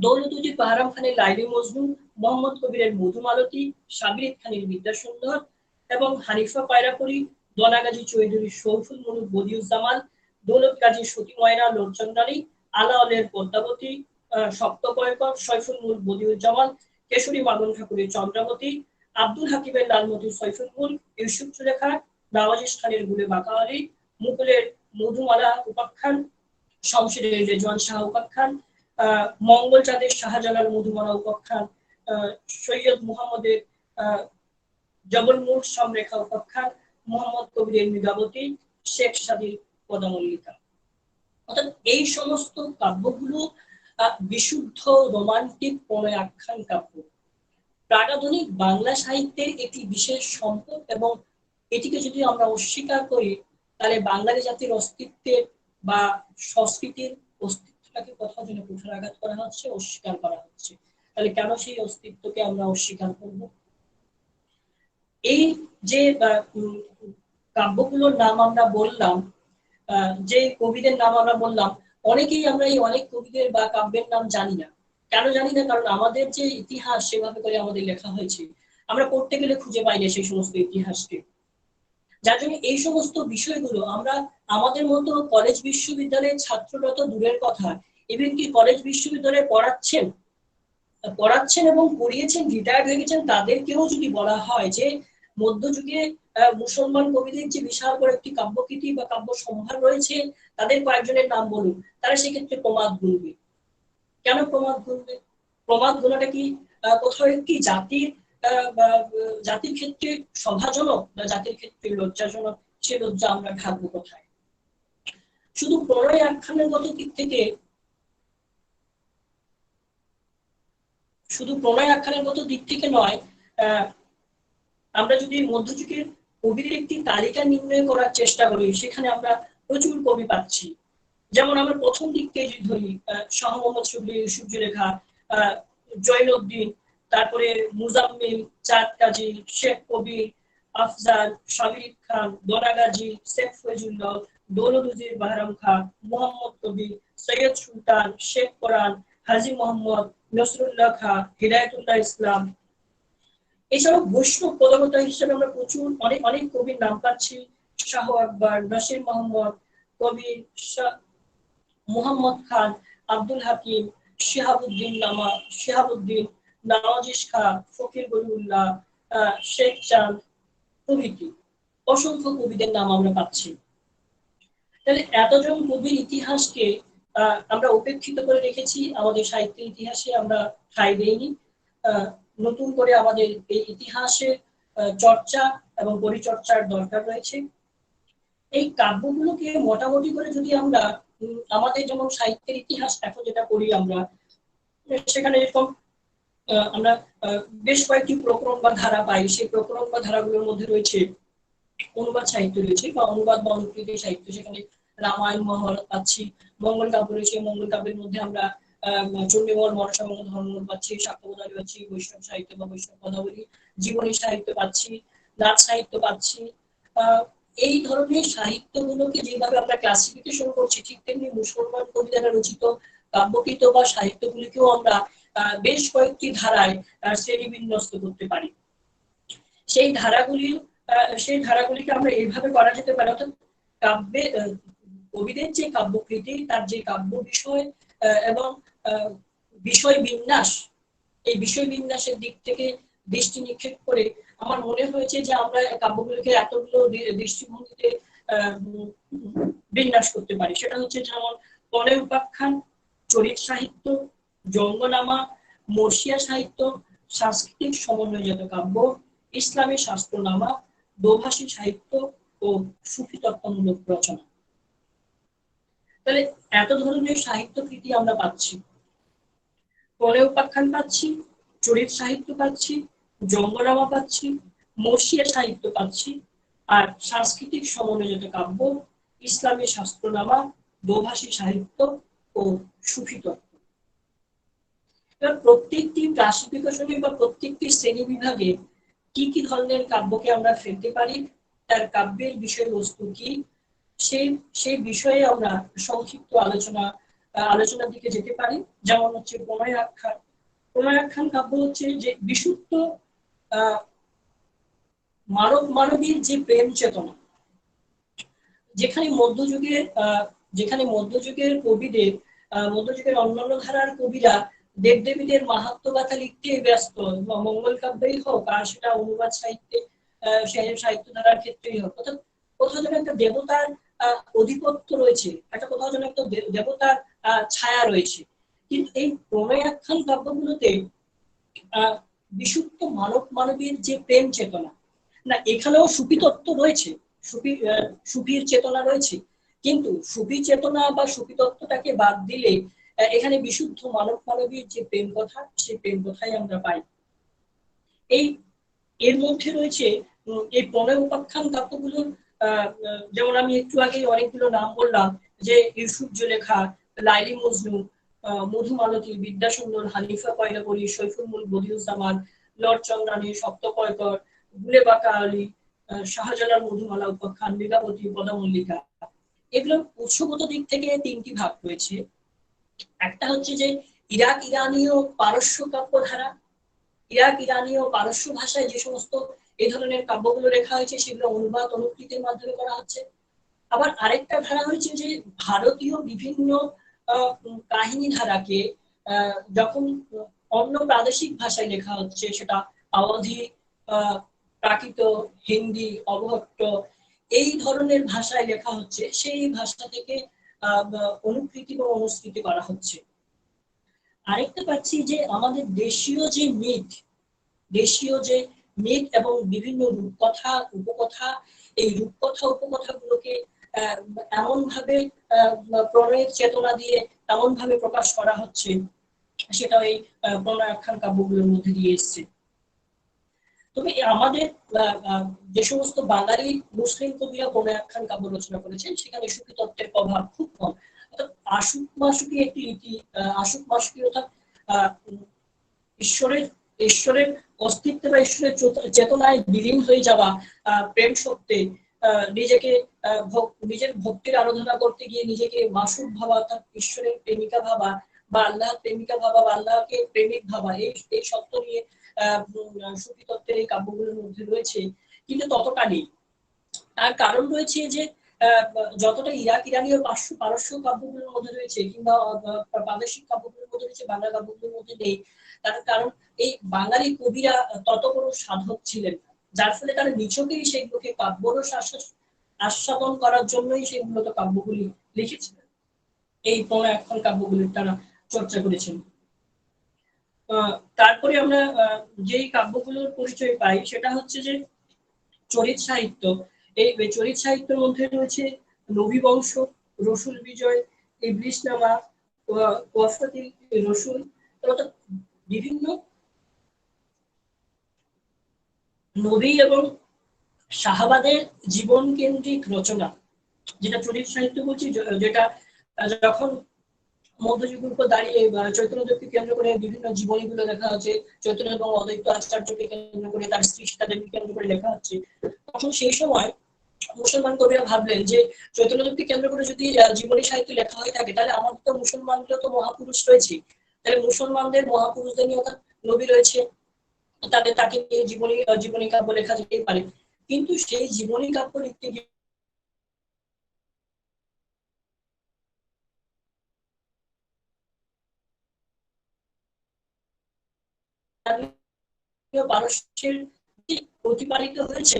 দৌলতুদ্দিন বাহরাম খানের লাইলি মজনু, মোহাম্মদ কবিরের মধুমালতী, সাবির খানের বিদ্যাসুন্দর এবং হানিফা পায়রাপুরী, দনাগাজী চৌধুরীর সৌফুল মুলুক বদিউজ্জামান, দৌলত গাজীর সতী ময়না লোকচন্দ্রানী, আলাওলের পদ্মাবতী, সপ্তকয়কর সৈফুল মুলক বদিউজ্জামান, কেশরী মামুন ঠাকুরের চন্দ্রাবতী, আব্দুল হাকিমের লালমতি সৈফুল মুলক, ইউসুফ সুলেখা, নওয়াজিশ খানের গুলে বাকাওয়ালি, মুকুলের মধুমালা উপাখ্যান, শমশেরের রেজওয়ান শাহ উপাখ্যান, মঙ্গল চাঁদের শাহজালাল মধুমালা উপাখ্যান, সৈয়দ মুহাম্মদের জবলমুর সমরেখা উপাখ্যান, মোহাম্মদ কবিরের মৃগাবতী, শেখ সাদির পদামল্লিকা। অর্থাৎ এই সমস্ত কাব্যগুলো বিশুদ্ধ রোমান্টিক প্রণয় আখ্যান কাব্য, প্রাকাধুনিক বাংলা সাহিত্যের একটি বিশেষ সম্পদ, এবং এটিকে যদি আমরা অস্বীকার করি তাহলে বাঙালি জাতির অস্তিত্বের বা সংস্কৃতির অস্তিত্বটাকে কোথাও যেন কুঠারাঘাত করা হচ্ছে, অস্বীকার করা হচ্ছে। তাহলে কেন সেই অস্তিত্বকে আমরা অস্বীকার করব? এই যে কাব্যগুলোর নাম আমরা বললাম, যে কবিদের নাম আমরা বললাম, অনেকেই আমরা এই অনেক কবিদের বা কাব্যের নাম জানি না। কেন জানি না? কারণ আমাদের যে ইতিহাস সেভাবে করে আমাদের লেখা হয়েছে, আমরা পড়তে গেলে খুঁজে পাই না সেই সমস্ত ইতিহাসকে। যার জন্য এই সমস্ত বিষয়গুলো আমরা আমাদের মতো কলেজ বিশ্ববিদ্যালয়ের ছাত্ররা তো দূরের কথা, ইভেন কি কলেজ বিশ্ববিদ্যালয়ে পড়াচ্ছেন এবং পড়িয়েছেন, রিটায়ার্ড হয়ে গেছেন, তাদেরকেও যদি বলা হয় যে মধ্যযুগে মুসলমান কবিদের যে বিশাল বড় একটি কাব্যকৃতি বা কাব্য সম্ভার রয়েছে, তাদের কয়েকজনের নাম বলুন, তারা সেক্ষেত্রে প্রমাদ গুনবে। কেন প্রমাদ গুনবে? প্রমাদ গোনাটা কি কোথাও একটি জাতির ক্ষেত্রে শোভাজনক বা জাতির ক্ষেত্রে লজ্জাজনক? সে লজ্জা আমরা ঢাকবো কোথায়? শুধু প্রণয় আখ্যানের মতো দিক থেকে, শুধু প্রণয় আখ্যানের মতো দিক থেকে নয়, আমরা যদি মধ্যযুগের কবিদের একটি তালিকা নির্ণয় করার চেষ্টা করি, সেখানে আমরা প্রচুর কবি পাচ্ছি। যেমন আমরা প্রথম দিক থেকে যদি ধরি, শাহ মোহাম্মদ শফির সূর্যলেখা, জৈনুদ্দিন, তারপরে মুজাম্মিল, চাঁদ কাজী, শেখ কবির, আফজাল, সাবির খান, দনাগাজী, শেখ ফয়জুল্লাহ, দৌলতুদ্দিন বাহরাম খান, মোহাম্মদ কবির, সৈয়দ সুলতান, শেখ কোরআন, হাজী মোহাম্মদ, নসরুল্লাহ খান, হিদায়াতুল্লাহ ইসলাম। এছাড়াও বৈষ্ণব পদকতা হিসেবে আমরা প্রচুর অনেক অনেক কবির নাম পাচ্ছি। শাহ আকবর, নাসির মোহাম্মদ, কবির মুহাম্মদ খান, আব্দুল হাকিম, শিহাবুদ্দিন, নওয়াজিশ খান, ফকির গরিবুল্লাহ, শেখ চাঁদ প্রভৃতি অসংখ্য কবিদের নাম আমরা পাচ্ছি। তাহলে এতজন কবির ইতিহাসকে আমরা উপেক্ষিত করে রেখেছি, আমাদের সাহিত্যের ইতিহাসে আমরা ঠাঁই দেইনি। নতুন করে আমাদের এই ইতিহাসের চর্চা এবং পরিচর্চার দরকার রয়েছে। এই কাব্যগুলোকে মোটামুটি করে যদি আমরা আমাদের যেমন সাহিত্যের ইতিহাস এখন যেটা পড়ি আমরা, সেখানে এরকম আমরা বেশ কয়েকটি প্রকরণ বা ধারা পাই। সেই প্রকরণ বা ধারাগুলোর মধ্যে রয়েছে অনুবাদ সাহিত্য রয়েছে বা অনুবাদ বা অনুকৃতি সাহিত্য, সেখানে রামায়ণ মহাভারত পাচ্ছি। মঙ্গল কাব্য রয়েছে, মঙ্গল কাব্যের মধ্যে আমরা চণ্ডীমল, মনসামঙ্গল, ধর্মমল পাচ্ছি, শাক্তপদাবলী পাচ্ছি, বৈষ্ণব সাহিত্য বা বৈষ্ণব পদাবলী, জীবনী সাহিত্য পাচ্ছি, নাচ সাহিত্য পাচ্ছি। এই ধরনের সাহিত্যগুলোকে যেভাবে আমরা ক্লাসিফিকেশন করছি, ঠিক তেমনি মুসলমান কবি দ্বারা রচিত কাব্যকৃত বা সাহিত্যগুলিকেও আমরা বেশ কয়েকটি ধারায় শ্রেণীবিন্যস্ত করতে পারি। সেই ধারাগুলিকে আমরা এইভাবে করা যেতে পারে, অর্থাৎ কবিদের যে কাব্যকৃতি, তার যে কাব্য বিষয় এবং বিষয় বিন্যাস, এই বিষয় বিন্যাসের দিক থেকে দৃষ্টি নিক্ষেপ করে আমার মনে হয়েছে যে আমরা কাব্যগুলোকে এতগুলো দৃষ্টিভঙ্গিতে বিন্যাস করতে পারি। সেটা হচ্ছে যেমন প্রণয় উপাখ্যান, চরিত সাহিত্য, জঙ্গনামা, মর্ষিয়া সাহিত্য, সাংস্কৃতিক সমন্বয়জাত কাব্য, ইসলামী শাস্ত্রনামা, দোভাষী সাহিত্য ও সুফি তত্ত্বমূলক রচনা। তাহলে এত ধরনের সাহিত্য কৃতি আমরা পাচ্ছি। প্রণয় উপাখ্যান পাচ্ছি, চরিত সাহিত্য পাচ্ছি, জঙ্গনামা পাচ্ছি, মসিয়া সাহিত্য পাচ্ছি, আর সাংস্কৃতিক সমন্বয়িত কাব্য, ইসলামী শাস্ত্রনামা, দোভাষী সাহিত্য ও সুফি তত্ত্ব। এবার প্রত্যেকটি রাশি বিকশনী বা প্রত্যেকটি শ্রেণী বিভাগে কি কি ধরনের কাব্যকে আমরা ফেলতে পারি, তার কাব্যের বিষয়বস্তু কি, সেই সেই বিষয়ে আমরা সংক্ষিপ্ত আলোচনার দিকে যেতে পারি। যেমন হচ্ছে প্রণয় আখ্যান। প্রণয় আখ্যান কাব্য হচ্ছে যে বিশুদ্ধ মানবীর যে প্রেম চেতনা, যেখানে মধ্যযুগের কবিদের, মধ্যযুগের অন্যান্য ধারার কবিরা দেবদেবীদের মাহাত্ম্য গাথা লিখতে ব্যস্ত, মঙ্গল কাব্যেই হোক আর সেটা অনুবাদ সাহিত্যে, সাহিত্য ধারার ক্ষেত্রেই হোক, অর্থাৎ কোথাও যেন একটা দেবতার আধিপত্য রয়েছে, একটা কোথাও যেন একটা দেবতার ছায়া রয়েছে। কিন্তু এই প্রণয় আখ্যান কাব্যগুলোতে বিশুদ্ধ মানবীর যে প্রেম চেতনা, না এখানেও সুফি তত্ত্ব রয়েছে, সুফির চেতনা রয়েছে, কিন্তু সুফি চেতনা বা সুফি তত্ত্বটাকে বাদ দিলে এখানে বিশুদ্ধ মানবীর যে প্রেম কথা, সেই প্রেম কথাই আমরা পাই। এই এর মধ্যে রয়েছে এই প্রণয় উপাখ্যান কাব্যগুলোর, যেমন আমি একটু আগে অনেকগুলো নাম বললাম, যে ইউসুফ জুলেখা, লাইলি মজনু, মধুমালতী, বিদ্যাসুন্দর, হানিফা কয়লাবরী, সৈফুল মুলক বদিউজ্জামান, লর্ড চন্দ্রানী, সপ্তকয়কর, গুলেবাকা আলী, শাহজালাল মধুমালা উপাখ্যান, লীলাবতী, পদামল্লিকা। এগুলোর উৎসগত দিক থেকে তিনটি ভাগ রয়েছে। একটা হচ্ছে যে ইরাক ইরানীয় পারস্য কাব্য ধারা, ইরাক ইরানীয় পারস্য ভাষায় যে সমস্ত এই ধরনের কাব্যগুলো লেখা হয়েছে সেগুলো অনুবাদ অনুকৃতির মাধ্যমে করা হচ্ছে। আবার আরেকটা ধারা হয়েছে যে ভারতীয় বিভিন্ন কাহিনী ধারাকে যখন অন্য প্রাদেশিক ভাষায় লেখা হচ্ছে, সেটা আওয়াধি, প্রাকৃত, হিন্দি, অবহট্ট, এই ধরনের ভাষায় লেখা হচ্ছে, সেই ভাষা থেকে অনুকৃতি বা অনুসৃতি করা হচ্ছে। আরেকটা পাচ্ছি যে আমাদের দেশীয় যে মিথ এবং বিভিন্ন রূপকথা উপকথা, এই রূপকথা উপকথাগুলোকে এমন ভাবে প্রণয়ের চেতনা দিয়ে এমন ভাবে প্রকাশ করা হচ্ছে, সেটা এই প্রণয় আখ্যান কাব্যগুলোর মধ্যে দিয়ে এসছে। তবে আমাদের যে সমস্ত বাঙালি মুসলিম কবিরা প্রণয় আখ্যান কাব্য রচনা করেছেন, সেখানে সুফি তত্ত্বের প্রভাব খুব কম। অর্থাৎ আশুক মাসুকি একটি রীতি, আশুক মাসুকি অর্থাৎ ঈশ্বরের অস্তিত্ব বা ঈশ্বরের চেতনায় বিলীন হয়ে যাওয়া, প্রেম সত্যে নিজের ভক্তির আরাধনা করতে গিয়ে নিজেকে মাসুক ভাবা, অর্থাৎ ঈশ্বরের প্রেমিকা ভাবা বা আল্লাহর প্রেমিকা ভাবা বা আল্লাহকে প্রেমিক ভাবা, এই সত্য নিয়ে সুফি তত্ত্বের এই কাব্যগুলোর মধ্যে রয়েছে, কিন্তু ততটা নেই। তার কারণ রয়েছে যে যতটা ইরাক ইরানীয় পারস্য কাব্যগুলোর মধ্যে রয়েছে কিংবা প্রাদেশিক কাব্যগুলোর মধ্যে রয়েছে, বাংলা কাব্যগুলোর মধ্যে নেই। তার কারণ এই বাঙালি কবিরা তত বড় সাধক ছিলেন, যার ফলে তারা নিছকেই সেগুলোকে কাব্যরস আস্বাদন করার জন্যই সেগুলো কাব্যগুলি লিখেছিলেন। এই প্রণয় আখ্যান কাব্যগুলির তারা চর্চা করেছেন। তারপরে আমরা যেই কাব্যগুলোর পরিচয় পাই, সেটা হচ্ছে যে চরিত সাহিত্য। এই চরিত সাহিত্যের মধ্যে রয়েছে নবী বংশ, রসুল বিজয়, ইবলিশনামা, ওয়াফাতি রসুল, অর্থাৎ বিভিন্ন নবী এবং সাহাবাদের জীবন কেন্দ্রিক রচনা, যেটা চরিত সাহিত্য বলছি, যেটা যখন মধ্যযুগের উপর দাঁড়িয়ে চৈতন্যদেবকে কেন্দ্র করে বিভিন্ন জীবনীগুলো লেখা হচ্ছে, চৈতন্য এবং অদ্বৈত আচার্যকে কেন্দ্র করে তার স্ত্রী সীতাদেবীকে কেন্দ্র করে লেখা হচ্ছে, তখন সেই সময় মুসলমান কবিরা ভাবলেন যে চৈতন্যদেবকে কেন্দ্র করে যদি জীবনী সাহিত্য লেখা হয়ে থাকে, তাহলে আমাদের তো মুসলমানদের তো মহাপুরুষ রয়েছে, তাহলে মুসলমানদের মহাপুরুষদের নিয়ে অর্থাৎ নবী রয়েছে, তাকে নিয়ে জীবনী কাব্য লেখা যেতেই পারে। কিন্তু সেই জীবনী কাব্য লিখতে গিয়ে পারস্যের প্রতিপালিত হয়েছে,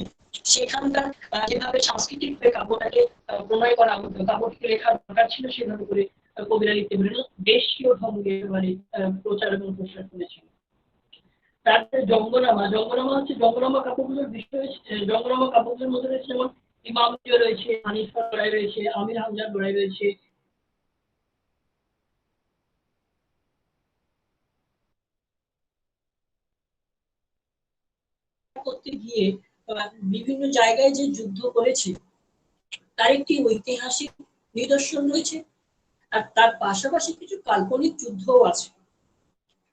সেখানকার যেভাবে সাংস্কৃতিক কাব্যটাকে প্রণয় করা হতো, কাব্যটিকে লেখার দরকার ছিল, সেভাবে করে কবিরা লিখতে পারেন, দেশীয় ঢঙ্গে একেবারে প্রচার এবং প্রসার করেছিল। তারপরে জঙ্গনামা হচ্ছে জঙ্গনামা কাব্যগুলোর বিষয়। জঙ্গনামা কাব্যগুলোর মধ্যে রয়েছে যেমন ইমামিয়া রয়েছে, হানিফা গড়াই রয়েছে, আমির হামজার গড়াই রয়েছে, করতে গিয়ে বিভিন্ন জায়গায় যে যুদ্ধ করেছে তার একটি ঐতিহাসিক নিদর্শন রয়েছে। আর তার পাশাপাশি কিছু কাল্পনিক যুদ্ধও আছে।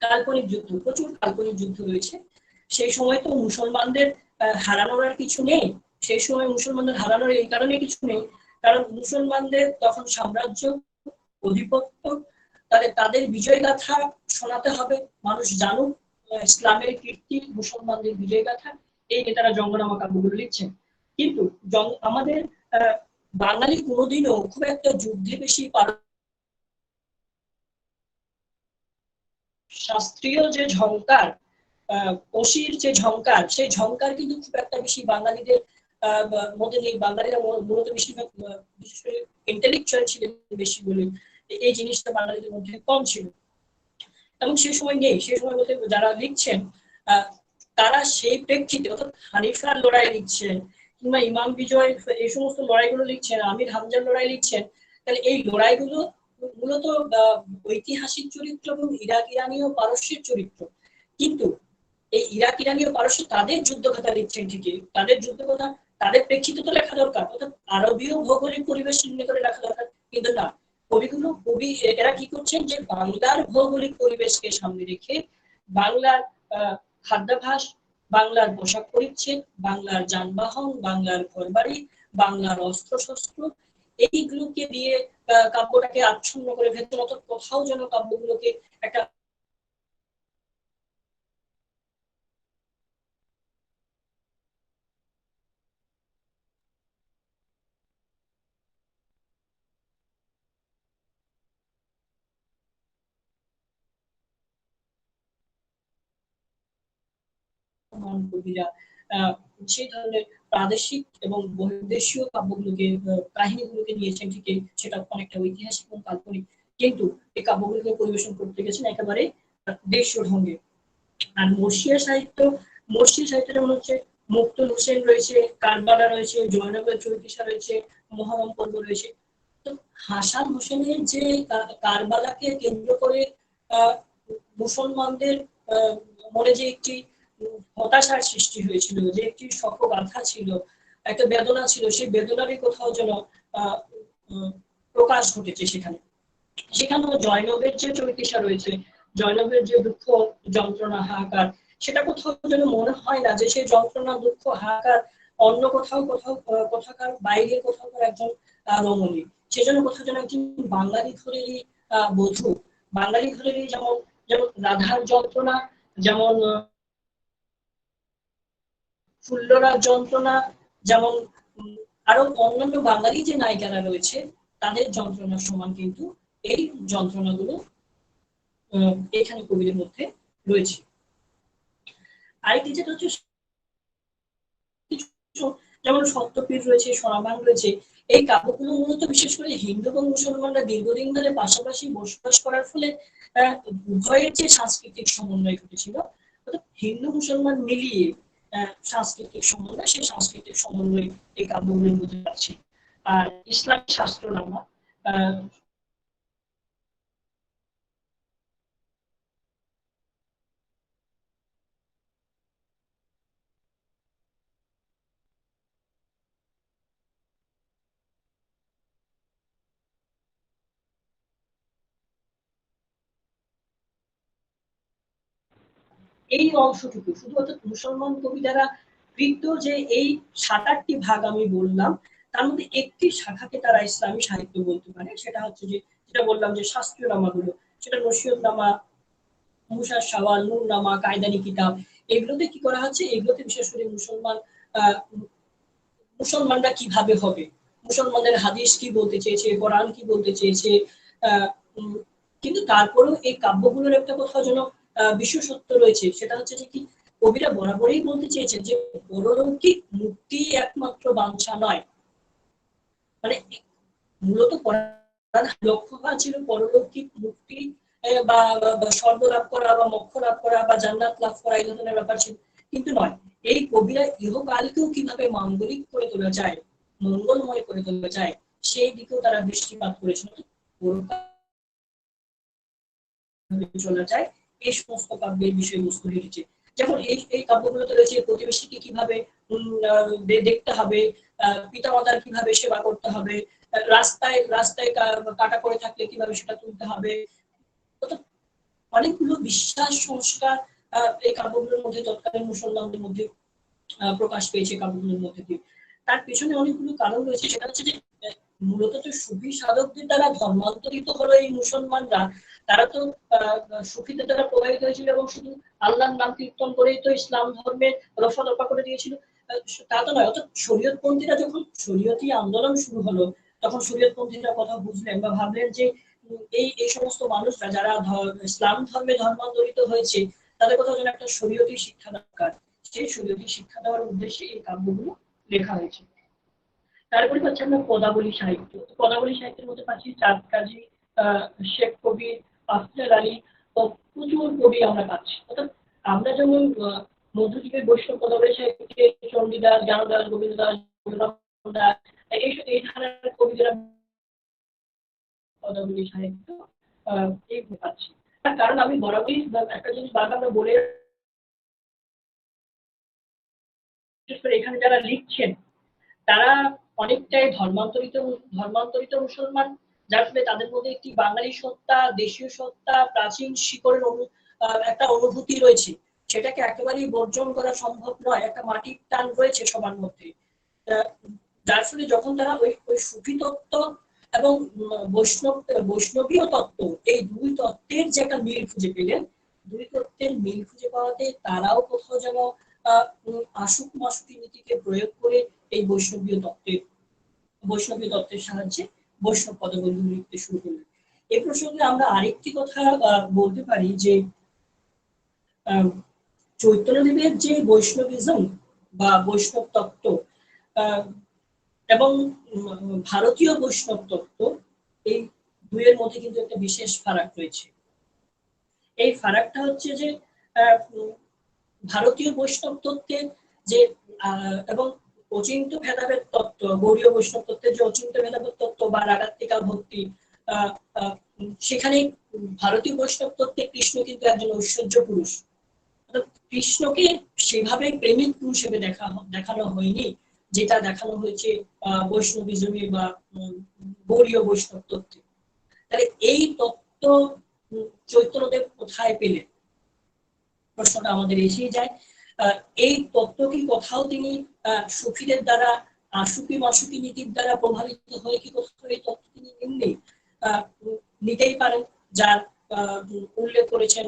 কাল্পনিক যুদ্ধ, প্রচুর কাল্পনিক যুদ্ধ রয়েছে। সেই সময় তো মুসলমানদের হারানোর আর কিছু নেই। সেই সময় মুসলমানদের হারানোর এই কারণে কিছু নেই, কারণ মুসলমানদের তখন সাম্রাজ্য, অধিপত্য, তাদের বিজয় গাথা শোনাতে হবে, মানুষ জানুক ইসলামের কীর্তি, মুসলমানদের বিজয় গাথা। এই নিয়ে তারা জঙ্গনামা কাব্যগুলো লিখছেন। কিন্তু আমাদের বাঙালি কোনোদিনও খুব একটা যুদ্ধে বেশি শাস্ত্রীয় যে ঝংকার, অসির যে ঝংকার, সেই ঝংকার কিন্তু খুব একটা বেশি বাঙালিদের মধ্যে নেই। বাঙালিরা মূলত বেশিরভাগ বিশেষ করে ইন্টেলেকচুয়াল ছিলেন বেশি বলে এই জিনিসটা বাঙালিদের মধ্যে কম ছিল, এবং সেই সময় নেই। সেই সময় বলতে যারা লিখছেন তারা সেই প্রেক্ষিতে, অর্থাৎ হানিফার লড়াই লিখছেন কিংবা ইমাম বিজয়, এই সমস্ত লড়াইগুলো লিখছেন, আমির হামজার লড়াই লিখছেন, তাহলে এই লড়াইগুলো মূলত ঐতিহাসিক চরিত্র এবং ইরাক ইরানি ও পারস্যের চরিত্র। কিন্তু এই ইরাক ইরানি ও পারস্য তাদের যুদ্ধকথা লিখছেন ঠিকই, তাদের যুদ্ধকথা তাদের প্রেক্ষিতে তো লেখা দরকার, অর্থাৎ আরবীয় ভৌগোলিক পরিবেশ চিহ্নিত করে লেখা দরকার। কিন্তু না, কবি এরা কি করছেন যে বাংলার ভৌগোলিক পরিবেশকে সামনে রেখে বাংলার খাদ্যাভ্যাস, বাংলার পোশাক পরিচ্ছদ, বাংলার যানবাহন, বাংলার ঘরবাড়ি, বাংলার অস্ত্র শস্ত্র, এইগুলোকে দিয়ে কাব্যটাকে আচ্ছন্ন করে ফেলতে, অর্থাৎ কোথাও যেন কাব্যগুলোকে একটা কবিরা সেই ধরনের প্রাদেশিক এবং বহির্দেশীয় কাব্যগুলোকে, কাহিনীগুলোকে নিয়েছেন ঠিকই, সেটা অনেকটা ঐতিহাসিক এবং কাল্পনিক, কিন্তু এই কাব্যগুলোকে পরিবেশন করতে গেছেন একেবারে দেশীয় ঢঙ্গে। আর মর্শিয়া সাহিত্য যেমন হচ্ছে মুক্তুল হোসেন রয়েছে, কারবালা রয়েছে, জয়নবের চৌকিসা রয়েছে, মহরম পর্ব রয়েছে। তো হাসান হোসেনের যে কারবালাকে কেন্দ্র করে মুসলমানদের মনে যে একটি হতাশার সৃষ্টি হয়েছিল, যে একটি শোকগাথা ছিল, একটা বেদনা ছিল, সেই বেদনারই কোথাও যেন প্রকাশ ঘটেছে সেখানে। সেখানেও জয়নবের যে চৌকিসা রয়েছে, জয়নবের যে দুঃখ, যন্ত্রণা, হাহাকার, সেটা কোথাও যেন মনে হয় না যে সেই যন্ত্রণা, দুঃখ, হাহাকার অন্য কোথাকার বাইরে কোথাকার একজন রমণী, সেজন্য কোথাও যেন একজন বাঙালি ঘরেরই বধূ, বাঙালি ঘরেরই যেমন যেমন রাধার যন্ত্রণা, যেমন ফুল্লরার যন্ত্রণা, যেমন আরো অন্যান্য বাঙালি যে নায়িকারা রয়েছে তাদের যন্ত্রণার সমান কিন্তু এই যন্ত্রণাগুলো এখানে কবিদের মধ্যে রয়েছে। আরেকটি যেটা হচ্ছে যেমন সত্যপীর রয়েছে, সোনাভান রয়েছে, এই কাব্যগুলো মূলত বিশেষ করে হিন্দু এবং মুসলমানরা দীর্ঘদিন ধরে পাশাপাশি বসবাস করার ফলে উভয়ের যে সাংস্কৃতিক সমন্বয় ঘটেছিল, অর্থাৎ হিন্দু মুসলমান মিলিয়ে সাংস্কৃতিক সমন্বয়, সেই সাংস্কৃতিক সমন্বয় এই কাব্যগুলোর মধ্যে আছে। আর ইসলামী শাস্ত্রনামা এই অংশটুকু শুধু, অর্থাৎ মুসলমান কবি দ্বারা কৃত যে এই ৭-৮টি ভাগ আমি বললাম, তার মধ্যে একটি শাখাকে তারা ইসলামী সাহিত্য বলতে পারে। সেটা হচ্ছে যে যেটা বললাম যে শাস্ত্রীয় নামাগুলো, সেটা নসিহতনামা, মুসার সাওয়াল, নূরনামা, কায়দানি কিতাব, এগুলোতে কি করা হচ্ছে, এগুলোতে বিশেষ করে মুসলমানরা কিভাবে হবে, মুসলমানদের হাদিস কি বলতে চেয়েছে, কোরআন কি বলতে চেয়েছে, কিন্তু তারপরেও এই কাব্যগুলোর একটা কোথাও যেন বিশেষত্ব রয়েছে। সেটা হচ্ছে যে কি, কবিরা বরাবরই বলতে চেয়েছেন যে পরলৌকিক মুক্তি একমাত্র বাঞ্ছা নয়, মানে মূলত লক্ষ্য ছিল পরলৌকিক মুক্তি বা স্বর্গ লাভ করা বা মোক্ষ লাভ করা বা জান্নাত লাভ করা, এই ধরনের ব্যাপার ছিল, কিন্তু নয়। এই কবিরা ইহকালকেও কিভাবে মাঙ্গলিক করে তোলা যায়, মঙ্গলময় করে তোলা যায়, সেই দিকেও তারা দৃষ্টিপাত করেছিল। চলা যায় এই সমস্ত কাব্যের বিষয়বস্তু লিখেছে। যেমন এই কাব্যগুলোতে রয়েছে প্রতিবেশীকে কিভাবে দেখতে হবে, পিতামাতার কিভাবে সেবা করতে হবে, রাস্তায় রাস্তায় কাটা পড়ে থাকলে কিভাবে সেটা তুলতে হবে। অনেকগুলো বিশ্বাস সংস্কার এই কাব্যগুলোর মধ্যে তৎকালীন মুসলমানদের মধ্যে প্রকাশ পেয়েছে কাব্যগুলোর মধ্যে দিয়ে। তার পেছনে অনেকগুলো কারণ রয়েছে। সেটা হচ্ছে যে মূলত তো সুফি সাধকদের দ্বারা ধর্মান্তরিত হলো এই মুসলমানরা। তারা তো সুফিদের দ্বারা প্রভাবিত হয়েছিল এবং শুধু আল্লাহর নাম কীর্তন করেই তো ইসলাম ধর্মে রফা দফা করে দিয়েছিল, তা তো নয়। অর্থাৎ শরীয়তপন্থীরা যখন শরীয়তি আন্দোলন শুরু হলো, তখন শরীয়তপন্থীরা কথা বুঝলেন বা ভাবলেন যে এই সমস্ত মানুষরা যারা ইসলাম ধর্মে ধর্মান্তরিত হয়েছে, তাদের কোথাও যেন একটা শরীয়তি শিক্ষা দরকার। সেই শরীয়তি শিক্ষা দেওয়ার উদ্দেশ্যে এই কাব্যগুলো লেখা হয়েছে। তারপরে পাচ্ছি আমরা পদাবলী সাহিত্য। পদাবলী সাহিত্যের মধ্যে পাচ্ছি চাঁদ কাজী, শেখ কবির, আফজাল আলী ও প্রচুর কবি আমরা পাচ্ছি। অর্থাৎ আমরা যেমন মধ্যযুগের বৈষ্ণব পদাবলী সাহিত্যে চণ্ডীদাস, জ্ঞানদাস, গোবিন্দ দাস, এই ধারার কবিরা পদাবলী সাহিত্য এই পাচ্ছি। তার কারণ আমি বরাবরই একটা জিনিস বারবার আমরা বলে, বিশেষ করে এখানে যারা লিখছেন তারা অনেকটাই ধর্মান্তরিত মুসলমান, যার ফলে তাদের মধ্যে একটি বাঙালি সত্তা, দেশীয় সত্তা, প্রাচীন শিকড়ের একটা অনুভূতি রয়েছে। সেটাকে একেবারেই বর্জন করা সম্ভব নয়। একটা মাটির টান রয়েছে সবার মধ্যে। যার ফলে যখন তারা ওই সুফি তত্ত্ব এবং বৈষ্ণবীয় তত্ত্ব, এই দুই তত্ত্বের যে একটা মিল খুঁজে পেলেন, দুই তত্ত্বের মিল খুঁজে পাওয়াতে তারাও কোথাও যেন আশুক মাসুকি নীতিকে প্রয়োগ করে এই বৈষ্ণবীয় তত্ত্বের সাহায্যে বৈষ্ণব পদাবলী লিখতে শুরু করলেন। এই প্রসঙ্গে আমরা আরেকটি কথা বলতে পারি যে চৈতন্যদেবের যে বৈষ্ণবিজম বা বৈষ্ণব তত্ত্ব এবং ভারতীয় বৈষ্ণব তত্ত্ব, এই দুইয়ের মধ্যে কিন্তু একটা বিশেষ ফারাক রয়েছে। এই ফারাকটা হচ্ছে যে ভারতীয় বৈষ্ণব তত্ত্বের যে এবং অচিন্ত ভেদাভেদ তত্ত্ব, গৌড়ীয় বৈষ্ণব তত্ত্বের যে অচিন্ত ভেদাভেদ তত্ত্ব বা রাগাত্মিকা ভক্তি, সেখানে ভারতীয় বৈষ্ণব তত্ত্বে কৃষ্ণ কিন্তু একজন ঐশ্বর্য পুরুষ। কৃষ্ণকে সেভাবে প্রেমিক পুরুষ হিসেবে দেখানো হয়নি যেটা দেখানো হয়েছে বৈষ্ণবিজমে বা গৌড়ীয় বৈষ্ণব তত্ত্বে। তাহলে এই তত্ত্ব চৈতন্যদেব কোথায় পেলেন, প্রশ্নটা আমাদের এসেই যায়। এই তত্ত্ব কি কোথাও তিনি সুফিদের দ্বারা, আশুকি মাসুকি নীতির দ্বারা প্রভাবিত হয়ে কি কোথাও এই তত্ত্ব তিনি নেননি? নিতেই পারেন, যার উল্লেখ করেছেন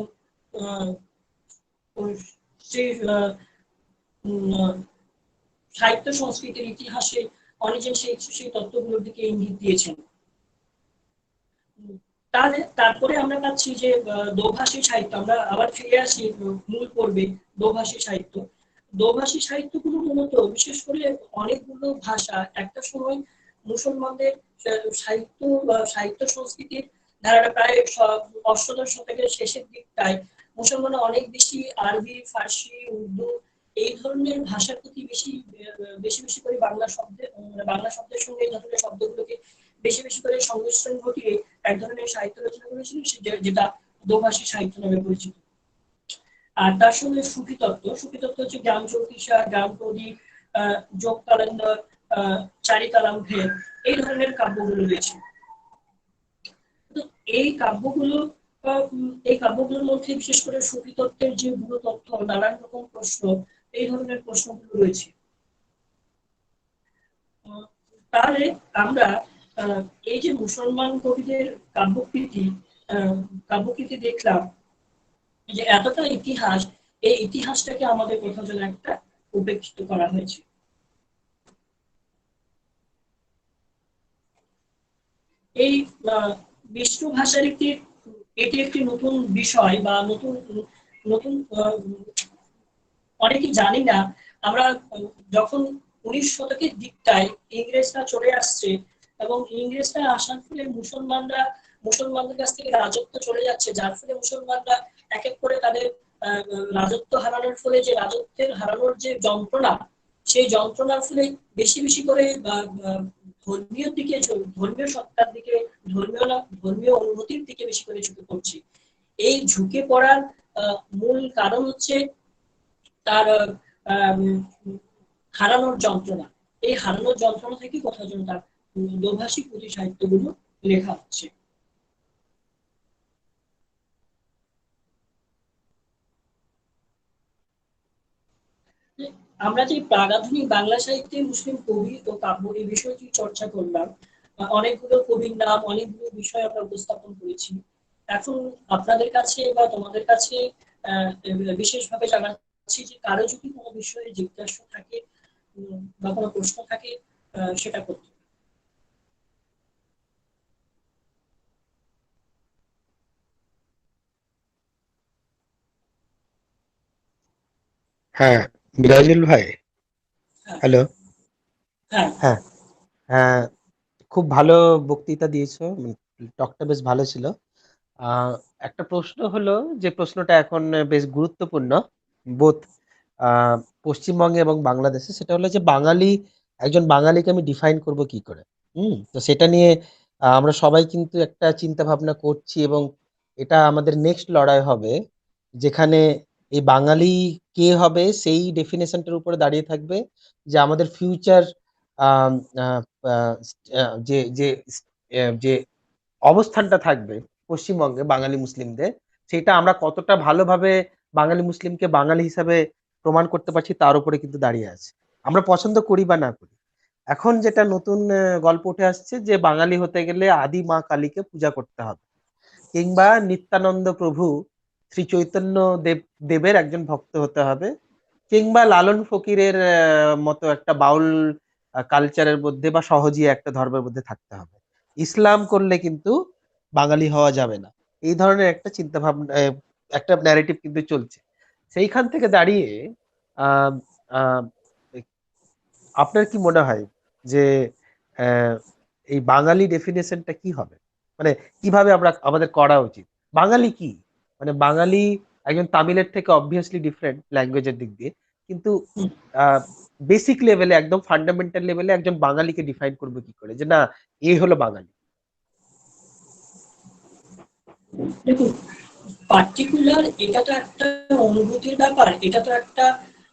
সাহিত্য সংস্কৃতির ইতিহাসে অনেকে সেই তত্ত্বগুলোর দিকে ইঙ্গিত দিয়েছেন। তারপরে আমরা পাচ্ছি যে দোভাষী সাহিত্য। আমরা আবার ফিরে আসি মূল পর্বে, দোভাষী সাহিত্য। দোভাষী সাহিত্যগুলো মূলত বিশেষ করে অনেকগুলো ভাষা একটা সময় মুসলমানদের সাহিত্য বা সাহিত্য সংস্কৃতির ধারাটা প্রায় অষ্টাদশ শতকের শেষের দিকটায় মুসলমানরা অনেক বেশি আরবি, ফার্সি, উর্দু এই ধরনের ভাষার প্রতি বেশি করে বাংলা শব্দের সঙ্গে এই ধরনের শব্দগুলোকে বেশি করে সংমিশ্রণ ঘটিয়ে এক ধরনের সাহিত্য রচনা করেছিলেন, যেটা দোভাষী সাহিত্য নামে পরিচিত। আর তার সঙ্গে সুফি তত্ত্ব হচ্ছে গ্রাম জ্যোতিষা, গ্রাম প্রদীপ, যোগ ক্যালেন্ডার, চারি কালাম ভেদ, এই ধরনের কাব্যগুলো রয়েছে। এই কাব্যগুলোর মধ্যে বিশেষ করে সুফি তত্ত্বের যে গুলো তথ্য, নানান রকম প্রশ্ন, এই ধরনের প্রশ্নগুলো রয়েছে। তাহলে আমরা এই যে মুসলমান কবিদের কাব্যকৃতি দেখলাম, যে এতটা ইতিহাস, এই ইতিহাসটাকে আমাদের কোথাও যেন একটা উপেক্ষিত করা হয়েছে। এই বিষ্ণু ভাষা রীতির এটি একটি নতুন বিষয় বা নতুন অনেকেই জানি না। আমরা যখন 19 শতকের দিকটায় ইংরেজরা চলে আসছে এবং ইংরেজরা আসার ফলে মুসলমানদের কাছ থেকে রাজত্ব চলে যাচ্ছে, যার ফলে মুসলমানরা এক এক করে তাদের রাজত্ব হারানোর ফলে যে রাজত্বের হারানোর যে যন্ত্রণা, সেই যন্ত্রণার ফলে বেশি করে ধর্মীয় দিকে, ধর্মীয় সত্তার দিকে, ধর্মীয় অনুভূতির দিকে বেশি করে ঝুঁকে পড়ছে। এই ঝুঁকে পড়ার মূল কারণ হচ্ছে তার আহ, হারানোর যন্ত্রণা, এই হারানোর যন্ত্রণা থেকে কোথাও যেন তার দোভাষী পুঁথি সাহিত্যগুলো লেখা হচ্ছে। আমরা যে প্রাগাধুনিক বাংলা সাহিত্যে মুসলিম কবি ও কাব্য এই বিষয়টি চর্চা করলাম, অনেকগুলো কবির নাম, অনেকগুলো বিষয় আমরা উপস্থাপন করেছি। এখন আপনাদের কাছে বা তোমাদের কাছে বিশেষভাবে জানাচ্ছি যে কারো যদি কোনো বিষয়ে জিজ্ঞাসা থাকে বা কোনো প্রশ্ন থাকে সেটা করতে। হ্যাঁ, মিরাজুল ভাই। হ্যাঁ, হ্যালো। হ্যাঁ, হ্যাঁ, হ্যাঁ, খুব ভালো বক্তৃতা দিয়েছো। টকটা বেশ ভালো ছিল। আহ, একটা প্রশ্ন হলো, যে প্রশ্নটা এখন বেশ গুরুত্বপূর্ণ বোধ আহ, পশ্চিমবঙ্গে এবং বাংলাদেশে, সেটা হলো যে একজন বাঙালিকে আমি ডিফাইন করব কি করে। তো সেটা নিয়ে আমরা সবাই কিন্তু একটা চিন্তা ভাবনা করছি, এবং এটা আমাদের নেক্সট লড়াই হবে, যেখানে এই বাঙালি কে হবে সেই ডেফিনেশনটার উপরে দাঁড়িয়ে থাকবে, যে আমাদের ফিউচার যে যে যে অবস্থানটা থাকবে পশ্চিমবঙ্গে বাঙালি মুসলিমদের, সেটা আমরা কতটা ভালোভাবে বাঙালি মুসলিমকে বাঙালি হিসাবে প্রমাণ করতে পারছি তার উপরে কিন্তু দাঁড়িয়ে আছে। আমরা পছন্দ করি বা না করি, এখন যেটা নতুন গল্প উঠে আসছে, যে বাঙালি হতে গেলে আদি মা কালীকে পূজা করতে হবে, কিংবা নিত্যানন্দ প্রভু শ্রী চৈতন্য দেবের একজন ভক্ত হতে হবে, কিংবা লালন ফকিরের মতো একটা বাউল কালচারের মধ্যে বা সহজী একটা ধর্মের মধ্যে থাকতে হবে। ইসলাম করলে কিন্তু বাঙালি হওয়া যাবে না, এই ধরনের একটা চিন্তা ভাবনা, একটা ন্যারেটিভ কিন্তু চলছে। সেইখান থেকে দাঁড়িয়ে আহ আহ আপনার কি মনে হয় যে আহ, এই বাঙালি ডেফিনেশনটা কি হবে, মানে কিভাবে আমরা আমাদের করা উচিত? বাঙালি কি, মানে বাঙালি একজন তামিলের থেকে অবভিয়াসলি ডিফারেন্ট ল্যাঙ্গুয়েজের দিক দিয়ে, কিন্তু বেসিক লেভেলে, একদম ফান্ডামেন্টাল লেভেলে একজন বাঙালিকে ডিফাইন করবো কি করে, যে না, এ হলো বাঙালি? দেখুন, পার্টিকুলার এটা তো একটা অনুভূতির ব্যাপার, এটা তো একটা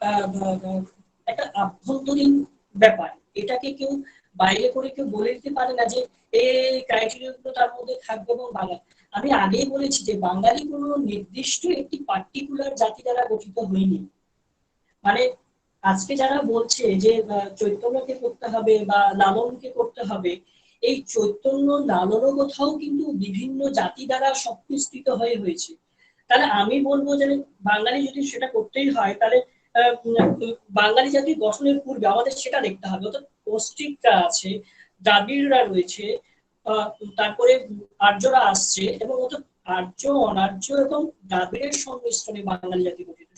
আহ, আহ, একটা আভ্যন্তরীণ ব্যাপার। এটাকে কেউ বাইরে করে কেউ বলে দিতে পারে না যে এই ক্রাইটেরিয়া গুলো তার মধ্যে থাকবে। এবং বাঙালি, আমি আগেই বলেছি যে বাঙালি কোনো নির্দিষ্ট একটি পার্টিকুলার জাতি দ্বারা গঠিত হয়নি। মানে আজকে যারা বলছে যে চৈতন্যকে করতে হবে বা লালনকে করতে হবে, এই চৈতন্য লালনও কোথাও কিন্তু বিভিন্ন জাতি দ্বারা সংমিশ্রিত হয়ে হয়েছে। তাহলে আমি বলবো যে বাঙালি যদি সেটা করতেই হয়, তাহলে বাঙালি জাতির গঠনের পূর্বে আমাদের সেটা দেখতে হবে। অর্থাৎ পৌষ্টিকরা আছে, দ্রাবিড়রা রয়েছে, তারপরে আর্যরা আসছে, এবং অর্থাৎ আর্য, অনার্য এবং দ্রাবিড়ের সংমিশ্রণে বাঙালি জাতি গঠিত,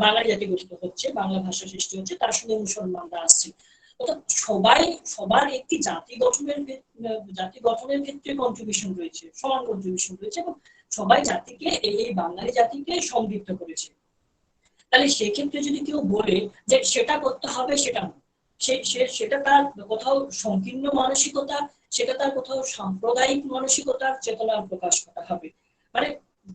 বাঙালি জাতি গঠিত হচ্ছে, বাংলা ভাষা সৃষ্টি হচ্ছে, তার সঙ্গে মুসলমানরা আসছে। অর্থাৎ সবাই সবার একটি জাতি গঠনের ক্ষেত্রে কন্ট্রিবিউশন রয়েছে, সমান কন্ট্রিবিউশন রয়েছে, এবং সবাই জাতিকে এই বাঙালি জাতিকে সমৃদ্ধ করেছে। তাহলে সেক্ষেত্রে যদি কেউ বলে যে সেটা করতে হবে, সেটা না, সেটা তার কোথাও সংকীর্ণ মানসিকতা, সেটা তার কোথাও সাম্প্রদায়িক মানসিকতার চেতনার প্রকাশ করা হবে। মানে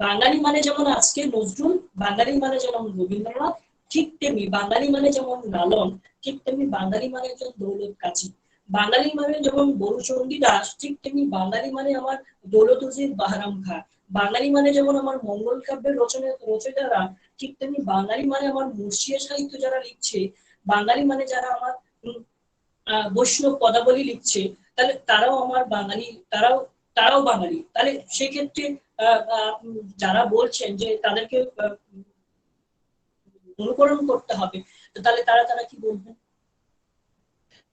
বাঙালি মানে যেমন আজকে নজরুল, বাঙালি মানে যেমন রবীন্দ্রনাথ, ঠিক তেমনি বাঙালি মানে যেমন লালন, ঠিক তেমনি বাঙালি মানে একজন দৌলত কাজী। বাঙালি মানে যেমন বরুচন্ডী দাস, ঠিক তেমনি বাঙালি মানে আমার দৌলত উজির বাহারাম খাঁ। বাঙালি মানে যেমন আমার মঙ্গল কাব্যের রচয়িতারা, ঠিক তেমনি বাঙালি মানে আমার মুর্শিয়া সাহিত্য যারা লিখছে, বাঙালি মানে যারা আমার বৈষ্ণব পদাবলী লিখছে, তাহলে তারাও আমার বাঙালি, তারাও বাঙালি। তাহলে সেক্ষেত্রে যারা বলছেন যে তাদেরকে অনুকরণ করতে হবে, তাহলে তারা তারা কি বলবেন?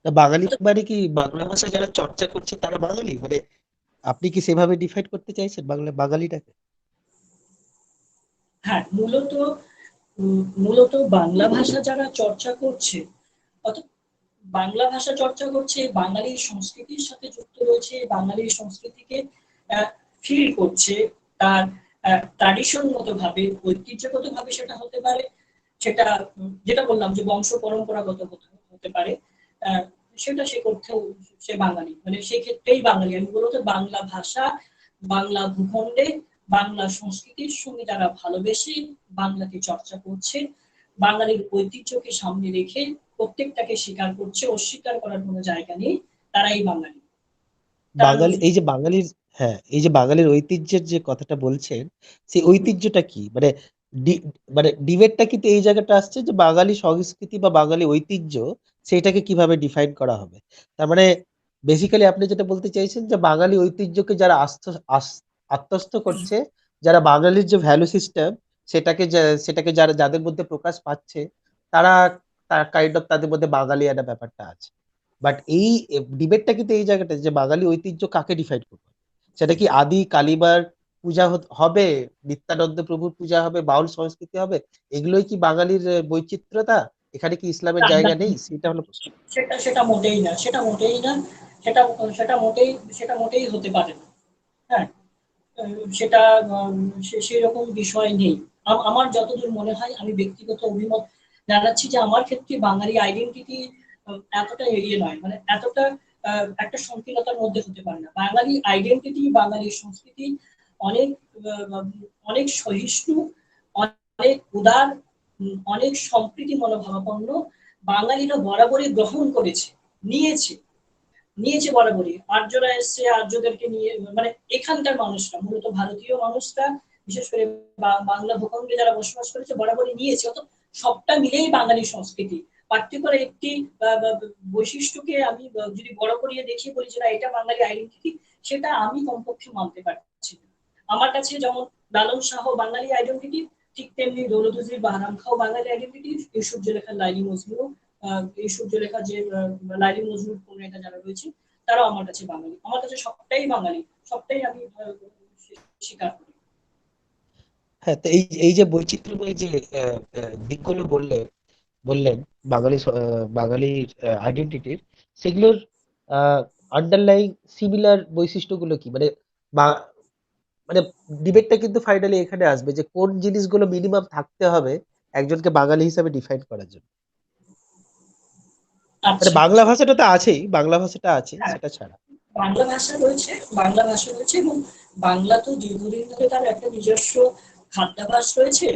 বাঙালি মানে কি বাংলা ভাষা যারা চর্চা করছে তারা বাঙালি, মানে আপনি কি সেভাবে ডিফাইন করতে চাইছেন বাঙালিটাকে? হ্যাঁ, মূলত বাংলা ভাষা যারা চর্চা করছে, অর্থাৎ বাংলা ভাষা চর্চা করছে, বাঙালির সংস্কৃতির সাথে যুক্ত রয়েছে, বাঙালির সংস্কৃতিকে ফিল করছে, তার ট্র্যাডিশনগত ভাবে, ঐতিহ্যগত ভাবে সেটা হতে পারে, সেটা যেটা বললাম যে বংশ পরম্পরাগত হতে পারে, আহ, সেটা সে করতেও সে বাঙালি, মানে সেক্ষেত্রেই বাঙালি। আমি বলতে বাংলা ভাষা, বাংলা ভূখণ্ডে, বাংলা সংস্কৃতির সঙ্গে যারা ভালোবেসে বাংলাকে চর্চা করছে, বাঙালির ঐতিহ্যকে সামনে রেখে প্রত্যেকটাকে স্বীকার করছে, অস্বীকার করার কোনো জায়গা নেই, তারাই বাঙালি। বাঙালি এই যে বাঙালির, হ্যাঁ, এই যে বাঙালির ঐতিহ্যের যে কথাটা বলছেন, সেই ঐতিহ্যটা কি? মানে মানে ডিবেটটা কিন্তু এই জায়গাটা আসছে যে বাঙালি সংস্কৃতি বা বাঙালি ঐতিহ্য সেটাকে কিভাবে ডিফাইন করা হবে। তার মানে বেসিক্যালি আপনি যেটা বলতে চাইছেন যে বাঙালি ঐতিহ্যকে যারা আত্মস্থ করছে, যারা বাঙালির যে ভ্যালু সিস্টেম সেটাকে যারা যাদের মধ্যে প্রকাশ পাচ্ছে, তারা কাইন্ড অফ তাদের মধ্যে বাঙালিয়ানা ব্যাপারটা আছে। বাট এই ডিবেটটা কিন্তু এই জায়গাটা যে বাঙালি ঐতিহ্য কাকে ডিফাইন করবে, সেটা কি আদি কালিমার পূজা হবে, নিত্যানন্দ প্রভুর পূজা হবে, বাউল সংস্কৃতি হবে, এগুলোই কি বাঙালির বৈচিত্র্যতা? এখানে কি ইসলামের জায়গা নেই? সেটা হলো প্রশ্ন। সেটা সেটা মোটেই না, সেটা মোটেই না, সেটা সেটা মোটেই হতে পারে না। হ্যাঁ, সেটা সেই রকম বিষয় নেই। আমার যতদূর মনে হয়, আমি ব্যক্তিগত অভিমত জানাচ্ছি যে আমার ক্ষেত্রে বাঙালি আইডেন্টিটি এতটা এড়িয়ে নয়, মানে এতটা একটা সংকীর্ণতার মধ্যে হতে পারে না। বাঙালি আইডেন্টিটি, বাঙালি সংস্কৃতি অনেক অনেক সহিষ্ণু, অনেক উদার, অনেক সম্প্রীতি মনোভাবাপন্ন। বাঙালিরা বরাবরই গ্রহণ করেছে, নিয়েছে নিয়েছে বরাবরই। আর্যরা এসছে, আর্যদেরকে নিয়ে, মানে এখানকার মানুষরা, মূলত ভারতীয় মানুষরা, বিশেষ করে বাংলা ভূখণ্ডে যারা বসবাস করেছে, বরাবরই নিয়েছে। অত সবটা মিলেই বাঙালি সংস্কৃতি। পার্টিকুলার একটি বৈশিষ্ট্যকে আমি যদি বড় করিয়ে দেখিয়ে বলি যে না এটা বাঙালি আইডেন্টিটি, সেটা আমি কমপক্ষে মানতে পারছি না। আমার কাছে যেমন লালন শাহ বাঙালি আইডেন্টিটি, ঠিক তেমনি দৌলতুজির বাহারাম খাও বাঙালি আইডেন্টিটি, এই সূর্যলেখা লাইলি মজনু, এই সূর্যলেখা যে লাইলি মজনুর প্রণেতা যারা রয়েছে, তারাও আমার কাছে বাঙালি। আমার কাছে সবটাই বাঙালি, সবটাই আমি স্বীকার করি। হ্যাঁ, তো এই যে বৈচিত্র্যময় যে দিকগুলো বললেন বাঙালির আইডেন্টিটির, সেগুলোর আন্ডারলাইং সিমিলার বৈশিষ্ট্যগুলো কি? মানে মানে ডিবেটটা কিন্তু ফাইনালি এখানে আসবে যে কোন জিনিসগুলো মিনিমাম থাকতে হবে একজনকে বাঙালি হিসাবে ডিফাইন করার জন্য। মানে আচ্ছা, বাংলা ভাষাটা তো আছেই, বাংলা ভাষাটা আছে, হ্যাঁ, সেটা ছাড়া বাংলা ভাষা রয়েছে, বাংলা ভাষা রয়েছে, এবং বাংলা তো দীর্ঘদিন ধরে তার একটা নিজস্ব খাদ্যাভ্যাস রয়েছে,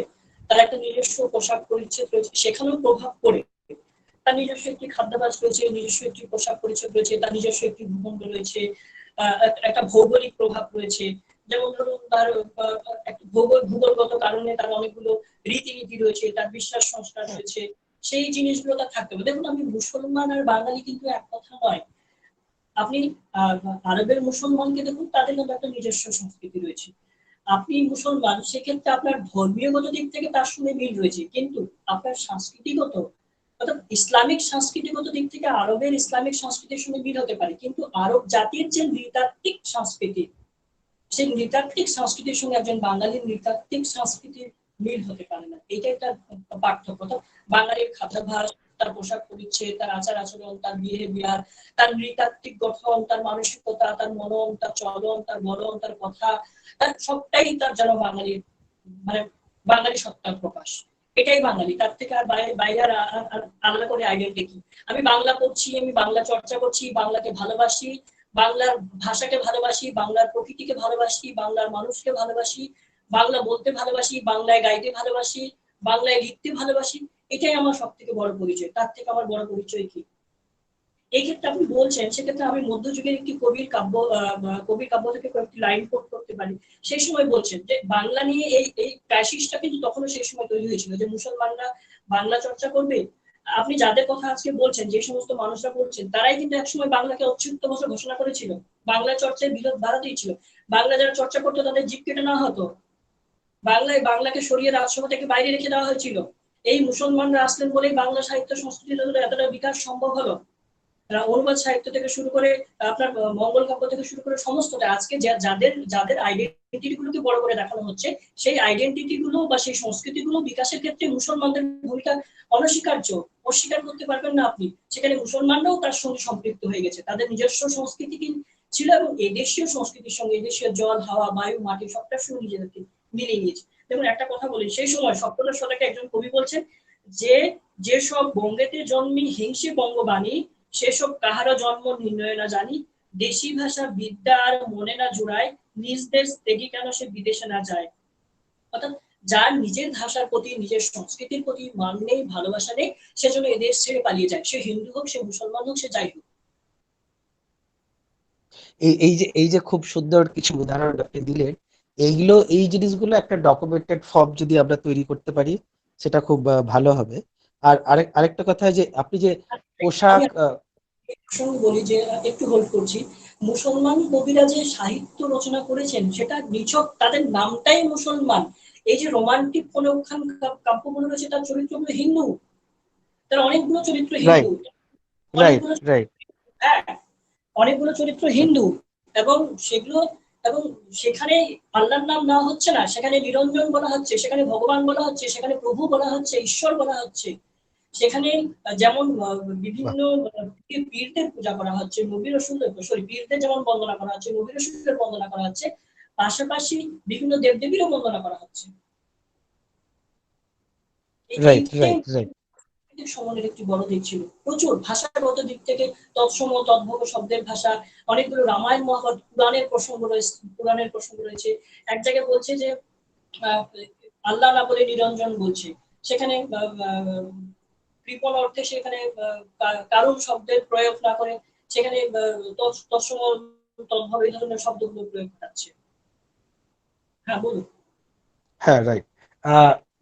তার একটা নিজস্ব পোশাক পরিচ্ছদ রয়েছে, সেখানেও প্রভাব পড়ে। তার নিজস্ব একটি খাদ্যাভ্যাস রয়েছে, নিজস্ব একটি পোশাক পরিচ্ছদ রয়েছে, তার নিজস্ব একটি ভূখণ্ড রয়েছে, একটা ভৌগোলিক প্রভাব রয়েছে। যেমন ধরুন তার একটা ভূগোলগত কারণে তার অনেকগুলো রীতিনীতি রয়েছে, তার বিশ্বাস সংস্কার রয়েছে, সেই জিনিসগুলো তার থাকতে হবে। দেখুন, আমি মুসলমান আর বাঙালি কিন্তু এক কথা নয়। আপনি আরবের মুসলমানকে দেখুন, তাদের কিন্তু একটা নিজস্ব সংস্কৃতি রয়েছে। আপনি মুসলমান, সেক্ষেত্রে আপনার ধর্মীয়গত দিক থেকে তার সঙ্গে মিল রয়েছে, কিন্তু আপনার সংস্কৃতিগত, অর্থাৎ ইসলামিক সংস্কৃতিগত দিক থেকে আরবের ইসলামিক সংস্কৃতির সঙ্গে মিল হতে পারে, কিন্তু আরব জাতির যে নৃতাত্ত্বিক সংস্কৃতি, সেই নৃতাত্ত্বিক সংস্কৃতির সঙ্গে একজন বাঙালির নৃতাত্ত্বিক সংস্কৃতির মিল হতে পারে না। এটা একটা পার্থক্য। বাঙালির খাদ্যাভ্যাস, তার পোশাক পরিচ্ছদ, তার আচার আচরণ, তার বিহেভিয়ার, তার নৃতাত্ত্বিক গঠন, তার মানসিকতা, তার মনন, তার চলন, তার বলন, তার কথা, তার সবটাই তার যেন বাঙালির, মানে বাঙালি সত্তার প্রকাশ। এটাই বাঙালি। তার থেকে আর বাইরে আলাদা করে আইডেন্টিটি। আমি বাংলা পড়ছি, আমি বাংলা চর্চা করছি, বাংলাকে ভালোবাসি, বাংলার ভাষাকে ভালোবাসি, বাংলার প্রকৃতিকে ভালোবাসি, বাংলার মানুষকে ভালোবাসি, বাংলা বলতে ভালোবাসি, বাংলায় গাইতে ভালোবাসি, বাংলায় লিখতে ভালোবাসি। এটাই আমার সব থেকে বড় পরিচয়। তার থেকে আমার বড় পরিচয় কি? এই ক্ষেত্রে আপনি বলছেন, সেক্ষেত্রে আমি মধ্যযুগের একটি কবির কাব্য থেকে কয়েকটি লাইন কোট করতে পারি। সেই সময় বলছেন যে বাংলা নিয়ে এই ক্রাইসিসটা কিন্তু তখনও সেই সময় তৈরি হয়েছিল, যে মুসলমানরা বাংলা চর্চা করবে। আপনি যাদের কথা আজকে বলছেন, যে সমস্ত মানুষরা বলছেন, তারাই কিন্তু একসময় বাংলাকে অচ্যুত ভাষা ঘোষণা করেছিল, বাংলা চর্চায় বিরোধ বাধা দিয়েছিল। বাংলা যারা চর্চা করতো তাদের জিভ কেটে নেওয়া হতো, বাংলাকে সরিয়ে রাজসভা থেকে বাইরে রেখে দেওয়া হয়েছিল। এই মুসলমানরা আসলেন বলেই বাংলা সাহিত্য সংস্কৃতির এতটা বিকাশ সম্ভব হলো। অনুবাদ সাহিত্য থেকে শুরু করে আপনার মঙ্গল কাব্য থেকে শুরু করে সমস্তটা আজকে যাদের আইডেন্টিটি গুলোকে বড় করে দেখানো হচ্ছে, সেই আইডেন্টিটি গুলো বা সেই সংস্কৃতি গুলো বিকাশের ক্ষেত্রে মুসলমানদের ভূমিকা অনস্বীকার্য। অস্বীকার করতে পারবেন না আপনি। সেখানে মুসলমানরাও তার সঙ্গে সম্পৃক্ত হয়ে গেছে, তাদের নিজস্ব সংস্কৃতি ছিল, এবং এদেশীয় সংস্কৃতির সঙ্গে এদেশীয় জল, হাওয়া, বায়ু, মাটি সবটার সঙ্গে নিজেদেরকে মিলিয়ে নিয়েছে। দেখুন, একটা কথা বলি, সেই সময় সপ্তদশ শতকে একজন কবি বলছেন যে যেসব বঙ্গেতে জন্মি হিংসে বঙ্গবাণী, সেসব কাহারও জন্ম নির্ণয় না জানি, দেশি ভাষা বিদ্যা আর মনে না জোড়ায়, নিজ দেশ ত্যাগী কেন সে বিদেশে না যায়। অর্থাৎ যার নিজের ভাষার প্রতি, নিজের সংস্কৃতির প্রতি মান নেই, ভালোবাসা নেই, সেজন্য এদেশ ছেড়ে পালিয়ে যায়, সে হিন্দু হোক, সে মুসলমান হোক, সে যাই হোক। এই যে খুব সুন্দর কিছু উদাহরণ আপনি দিলেন, এই জিনিসগুলো একটা ডকুমেন্টেড ফর্ম যদি আমরা তৈরি করতে পারি, সেটা খুব ভালো হবে। আর আরেকটা কথা, যে আপনি যে আমি পোশাক সঙ্গে বলি যে একটু হোল্ড করছি, মুসলমান কবিরা যে সাহিত্য রচনা করেছেন সেটা নিছক তাদের নামটাই মুসলমান। এই যে রোমান্টিক কোন কাব্যগুলো রয়েছে তার চরিত্রগুলো হিন্দু, তার অনেকগুলো চরিত্র রাইট হিন্দু, রাইট অনেকগুলো, রাইট হ্যাঁ, অনেকগুলো চরিত্র হিন্দু, এবং সেগুলো, এবং সেখানে আল্লাহর নাম না হচ্ছে না, সেখানে নিরঞ্জন বলা হচ্ছে, সেখানে ভগবান বলা হচ্ছে, সেখানে প্রভু বলা হচ্ছে, ঈশ্বর বলা হচ্ছে, সেখানে যেমন বাহ, বিভিন্ন পীরদের পূজা করা হচ্ছে, নবী রসুল, সরি, পীরদের যেমন বন্দনা করা হচ্ছে, নবী রসুলের বন্দনা করা হচ্ছে, পাশাপাশি বিভিন্ন দেবদেবীরও বন্দনা করা হচ্ছে। রাইট এইটাই রাইট রাইট সময়ের একটি বড় দিক ছিল। প্রচুর ভাষাগত দিক থেকে তৎসম তদ্ভব শব্দের ভাষা, অনেকগুলো রামায়ণ মহাভারত পুরাণের প্রসঙ্গ রয়েছে। এক জায়গায় বলছে যে আহ, আল্লাহ না বলে নিরঞ্জন বলছে, সেখানে কৃপণ অর্থে সেখানে কারণ শব্দের প্রয়োগ না করে সেখানে তৎসম তদ্ভব এই ধরনের শব্দগুলো প্রয়োগ করাচ্ছে। হ্যাঁ, বলুন। হ্যাঁ, রাইট।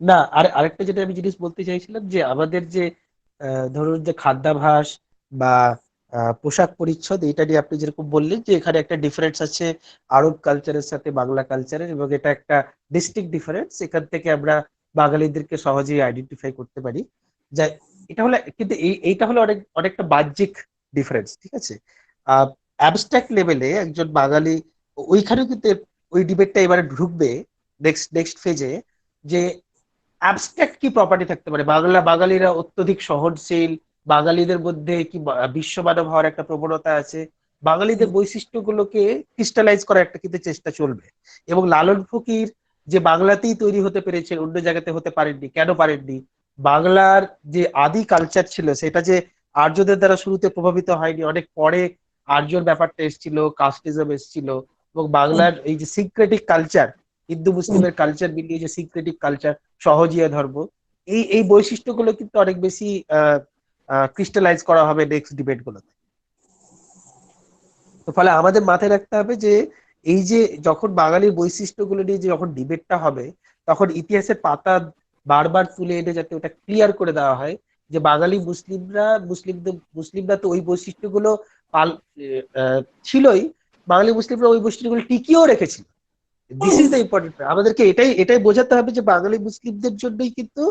না, আরেকটা যেটা আমি জিনিস বলতে চাইছিলাম, যে আমাদের যে ধরুন যে খাদ্যাভ্যাস বা পোশাক পরিচ্ছদ, এটা নিয়ে আপনি যেরকম বললেন যে এখানে একটা ডিফারেন্স আছে আরব কালচারের সাথে বাংলা কালচারের, এবং এটা একটা ডিস্টিংক্ট ডিফারেন্স, এখান থেকে আমরা বাঙালিদেরকে সহজেই আইডেন্টিফাই করতে পারি। যা এটা হলো, কিন্তু এইটা হলো অনেকটা বাহ্যিক ডিফারেন্স, ঠিক আছে। অ্যাবস্ট্রাক্ট লেভেলে একজন বাঙালি, ওইখানেও কিন্তু ওই ডিবেটটা এবারে ঢুকবে নেক্সট ফেজে, যে অ্যাবস্ট্রাক্ট কি প্রপার্টি থাকতে পারে, বাঙালিরা অত্যধিক সহনশীল, বাঙালিদের মধ্যে কি বিশ্বমানব হওয়ার একটা প্রবণতা আছে, বাঙালিদের বৈশিষ্ট্যগুলোকে ক্রিস্টালাইজ করার একটা কিন্তু চেষ্টা চলবে। এবং লালন ফকির যে বাংলাতেই তৈরি হতে পেরেছে, অন্য জায়গাতে হতে পারেননি, কেন পারেননি? বাংলার যে আদি কালচার ছিল, সেটা যে আর্যদের দ্বারা শুরুতে প্রভাবিত হয়নি, অনেক পরে আর্যর ব্যাপারটা এসেছিল, কাস্টিজম এসেছিল, এবং বাংলার এই যে সিক্রেটিক কালচার, হিন্দু মুসলিমের কালচার মিলিয়ে যে সিক্রেটিক কালচার, সহজিয়া ধর্ম, এই বৈশিষ্ট্যগুলো কিন্তু অনেক বেশি ক্রিস্টালাইজ করা হবে নেক্সট ডিবেট গুলোতে। তো ফলে আমাদের মাথায় রাখতে হবে যে এই যে যখন বাঙালির বৈশিষ্ট্যগুলো নিয়ে যে যখন ডিবেটটা হবে, তখন ইতিহাসের পাতা বারবার তুলে এনে যাতে ওটা ক্লিয়ার করে দেওয়া হয় যে বাঙালি মুসলিমরা তো ওই বৈশিষ্ট্যগুলো পাল ছিলই, বাঙালি মুসলিমরা ওই বৈশিষ্ট্যগুলো টিকিয়েও রেখেছিল। This is the important. আমাদেরকে এটাই বোঝাতে হবে যে বাঙালি মুসলিমদের জন্যই কিন্তু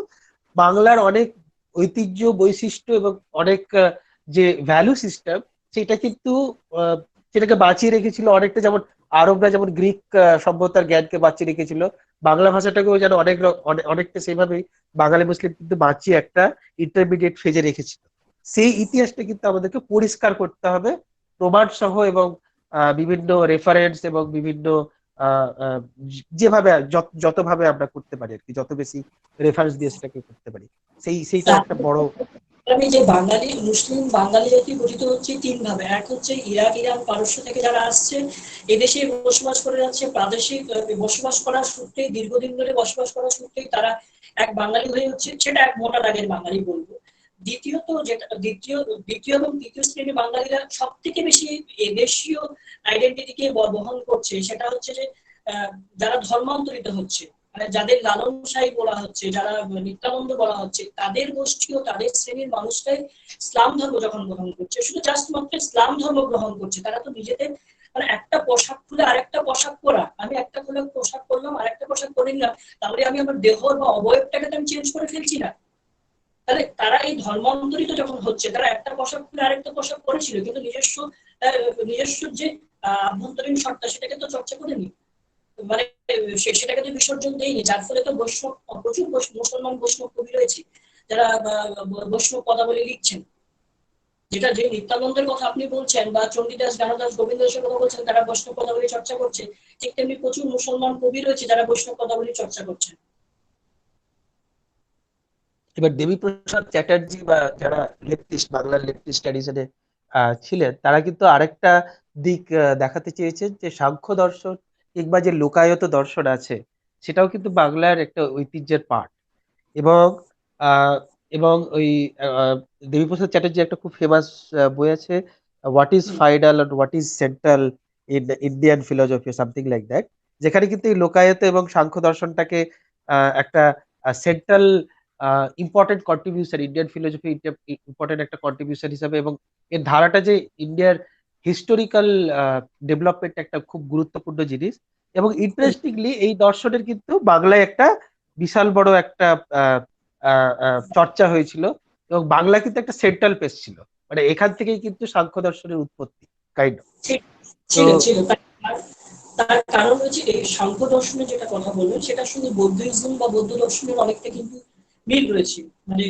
বাংলার অনেক ঐতিহ্য, বৈশিষ্ট্য এবং অনেক যে ভ্যালু সিস্টেম, সেটা কিন্তু আহ, সেটাকে বাঁচিয়ে রেখেছিল অনেকটা, যেমন আরবরা যেমন গ্রিক সভ্যতার জ্ঞানকে বাঁচিয়ে রেখেছিল, বাংলা ভাষাটাকেও যেন অনেকটা সেইভাবেই বাঙালি মুসলিম কিন্তু বাঁচিয়ে একটা ইন্টারমিডিয়েট ফেজে রেখেছিল। সেই ইতিহাসটা কিন্তু আমাদেরকে পরিষ্কার করতে হবে প্রমাণ সহ, এবং বিভিন্ন রেফারেন্স এবং বিভিন্ন আহ, আহ, যেভাবে যতভাবে আমরা করতে পারি আর কি, যত বেশি রেফারেন্স দিয়ে সেটাকে করতে পারি, সেইটা একটা বড়। আমি যে বাঙালি মুসলিম বাঙালি জাতি গঠিত হচ্ছে তিন ভাবে। এক হচ্ছে ইরাক, ইরান, পারস্য থেকে যারা আসছে, এদেশে বসবাস করে যাচ্ছে, প্রাদেশিক বসবাস করার সূত্রে, দীর্ঘদিন ধরে বসবাস করার সূত্রে তারা এক বাঙালি হয়ে হচ্ছে, সেটা এক মোটা দাগের বাঙালি বলবো। দ্বিতীয়ত যেটা দ্বিতীয় এবং তৃতীয় শ্রেণীর বাঙালিরা সব থেকে বেশি দেশীয় আইডেন্টিটিকে বহন করছে, সেটা হচ্ছে যে যারা ধর্মান্তরিত হচ্ছে, মানে যাদের লালন সাহেব বলা হচ্ছে, যারা নিত্যানন্দ বলা হচ্ছে, তাদের গোষ্ঠী ও তাদের শ্রেণীর মানুষটাই ইসলাম ধর্ম যখন গ্রহণ করছে, শুধু জাস্ট মাত্র ইসলাম ধর্ম গ্রহণ করছে, তারা তো নিজেদের, মানে একটা পোশাক খুলে আরেকটা পোশাক পরা, আমি একটা খুলে পোশাক পরলাম আরেকটা পোশাক পরে নিলাম, তাহলে আমি আমার দেহ বা অবয়বটাকে তো আমি চেঞ্জ করে ফেলছি না। তাহলে তারা এই ধর্মান্তরিত যখন হচ্ছে, তারা একটা পোশাক খুলে আরেকটা পোশাক পরেছিল, কিন্তু নিজস্ব যে আভ্যন্তরীণ সত্তা সেটাকে তো চর্চা করেনি, মানে সেটাকে তো বিসর্জন দেয়নি, যার ফলে তো বৈষ্ণব, প্রচুর মুসলমান বৈষ্ণব কবি রয়েছে যারা বৈষ্ণব পদাবলী লিখছেন। যেটা যে নিত্যানন্দের কথা আপনি বলছেন, বা চণ্ডীদাস, জ্ঞানদাস, গোবিন্দ দাসের কথা বলছেন, তারা বৈষ্ণব পদাবলী চর্চা করছে, ঠিক তেমনি প্রচুর মুসলমান কবি রয়েছে যারা বৈষ্ণব পদাবলী চর্চা করছেন। এবার দেবীপ্রসাদ চ্যাটার্জি বা যারা লেফটিস্ট, বাংলার লেফটিস্ট ট্র্যাডিশনে ছিলেন, তারা কিন্তু আরেকটা দিক দেখাতে চেয়েছেন, যে সাংখ্য দর্শন কিংবা যে লোকায়ত দর্শন আছে, সেটাও কিন্তু বাংলার একটা ঐতিহ্যের পার্ট। এবং আহ, এবং ওই দেবীপ্রসাদ চ্যাটার্জি একটা খুব ফেমাস বই আছে, হোয়াট ইজ হুম। ফাইনাল আর what is central in Indian philosophy, something like that, যেখানে কিন্তু এই লোকায়ত এবং সাংখ্য দর্শনটাকে একটা central important contribution, Indian philosophy important একটা কন্ট্রিবিউশন হিসাবে, এবং এর ধারাটা যে ইন্ডিয়ার হিস্টোরিক্যাল ডেভেলপমেন্ট একটা খুব গুরুত্বপূর্ণ জিনিস। এবং ইন্টারেস্টিংলি এই দর্শনের কিন্তু বাংলায় একটা বিশাল বড় একটা আহ, চর্চা হয়েছিল, এবং বাংলা কিন্তু একটা সেন্ট্রাল পেস ছিল, মানে এখান থেকেই কিন্তু সাংখ্য দর্শনের উৎপত্তি কাইন্ড অফ। ঠিক তো ছিল ছিল তার কারণ হচ্ছে এই সাংখ্য দর্শনের যেটা কথা বললেন সেটার সঙ্গে বৌদ্ধইজম বা বৌদ্ধ দর্শনের অনেকটা কিন্তু মিল রয়েছে। মানে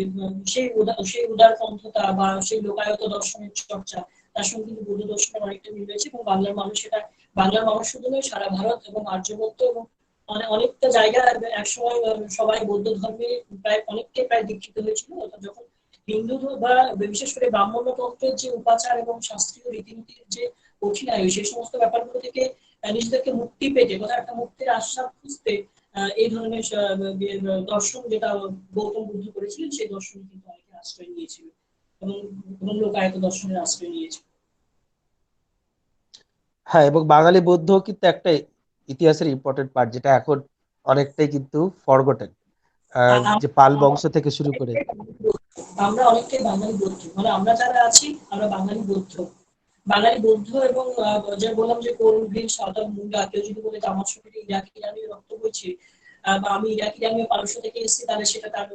সেই উদারপন্থতা বা সেই লোকায়ত দর্শনের চর্চা, তার সঙ্গে কিন্তু বৌদ্ধ দর্শনের অনেকটা মিল রয়েছে। এবং বাংলার মানুষ শুধু নয়, সারা ভারত এবং আর্যভট্ট এবং অনেকটা জায়গা একসময় সবাই বৌদ্ধ ধর্মে প্রায় দীক্ষিত হয়েছিল। অর্থাৎ যখন হিন্দু বা বিশেষ করে ব্রাহ্মণ্য তন্ত্রের যে উপাচার এবং শাস্ত্রীয় রীতিনীতির যে কঠিনাই, সেই সমস্ত ব্যাপারগুলো থেকে নিজেদেরকে মুক্তি পেতে, কোথাও একটা মুক্তির আশ্বাস খুঁজতে এই ধরনের দর্শন যেটা গৌতম বুদ্ধ করেছিলেন, সেই দর্শন কিন্তু অনেকে আশ্রয় নিয়েছিল এবং লোকায়ত দর্শনের আশ্রয় নিয়েছিল। হ্যাঁ, এবং বাঙালি বৌদ্ধ কিন্তু একটা ইতিহাসের ইম্পর্টেন্ট পার্ট, যেটা এখন অনেকটাই কিন্তু ফরগটেন, আ- আম- যে পাল আমরা বংশ থেকে শুরু করে। আমরা অনেকটাই বাঙালি বৌদ্ধ, মানে আমরা যারা আছি আমরা বাঙালি বৌদ্ধ। বাঙালি বৌদ্ধ এবং যে বললাম যে কোন ভিন সাঁওতাল মুন্ডা, কেউ যদি বলে যে আমার শরীরে ইরাকি ইরানি রক্ত বইছে বা আমি ইরাকি ইরানি পারস্য থেকে এসেছি, তাহলে সেটা তার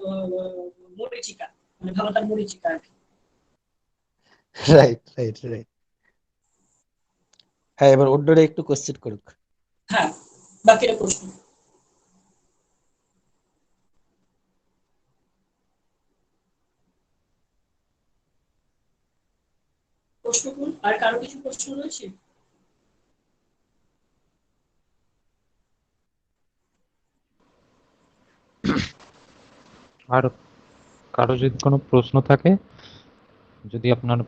মরীচিকা, মানে ভালো তার মরীচিকা আর কি। Right, right, right. হ্যাঁ, এবার অন্যরা একটু কোশ্চেন করুক। হ্যাঁ, বাকিটা প্রশ্ন। প্রশ্ন করুন, আর কারো কিছু প্রশ্ন রয়েছে? আর কারো যদি কোনো প্রশ্ন থাকে, যদি আপনার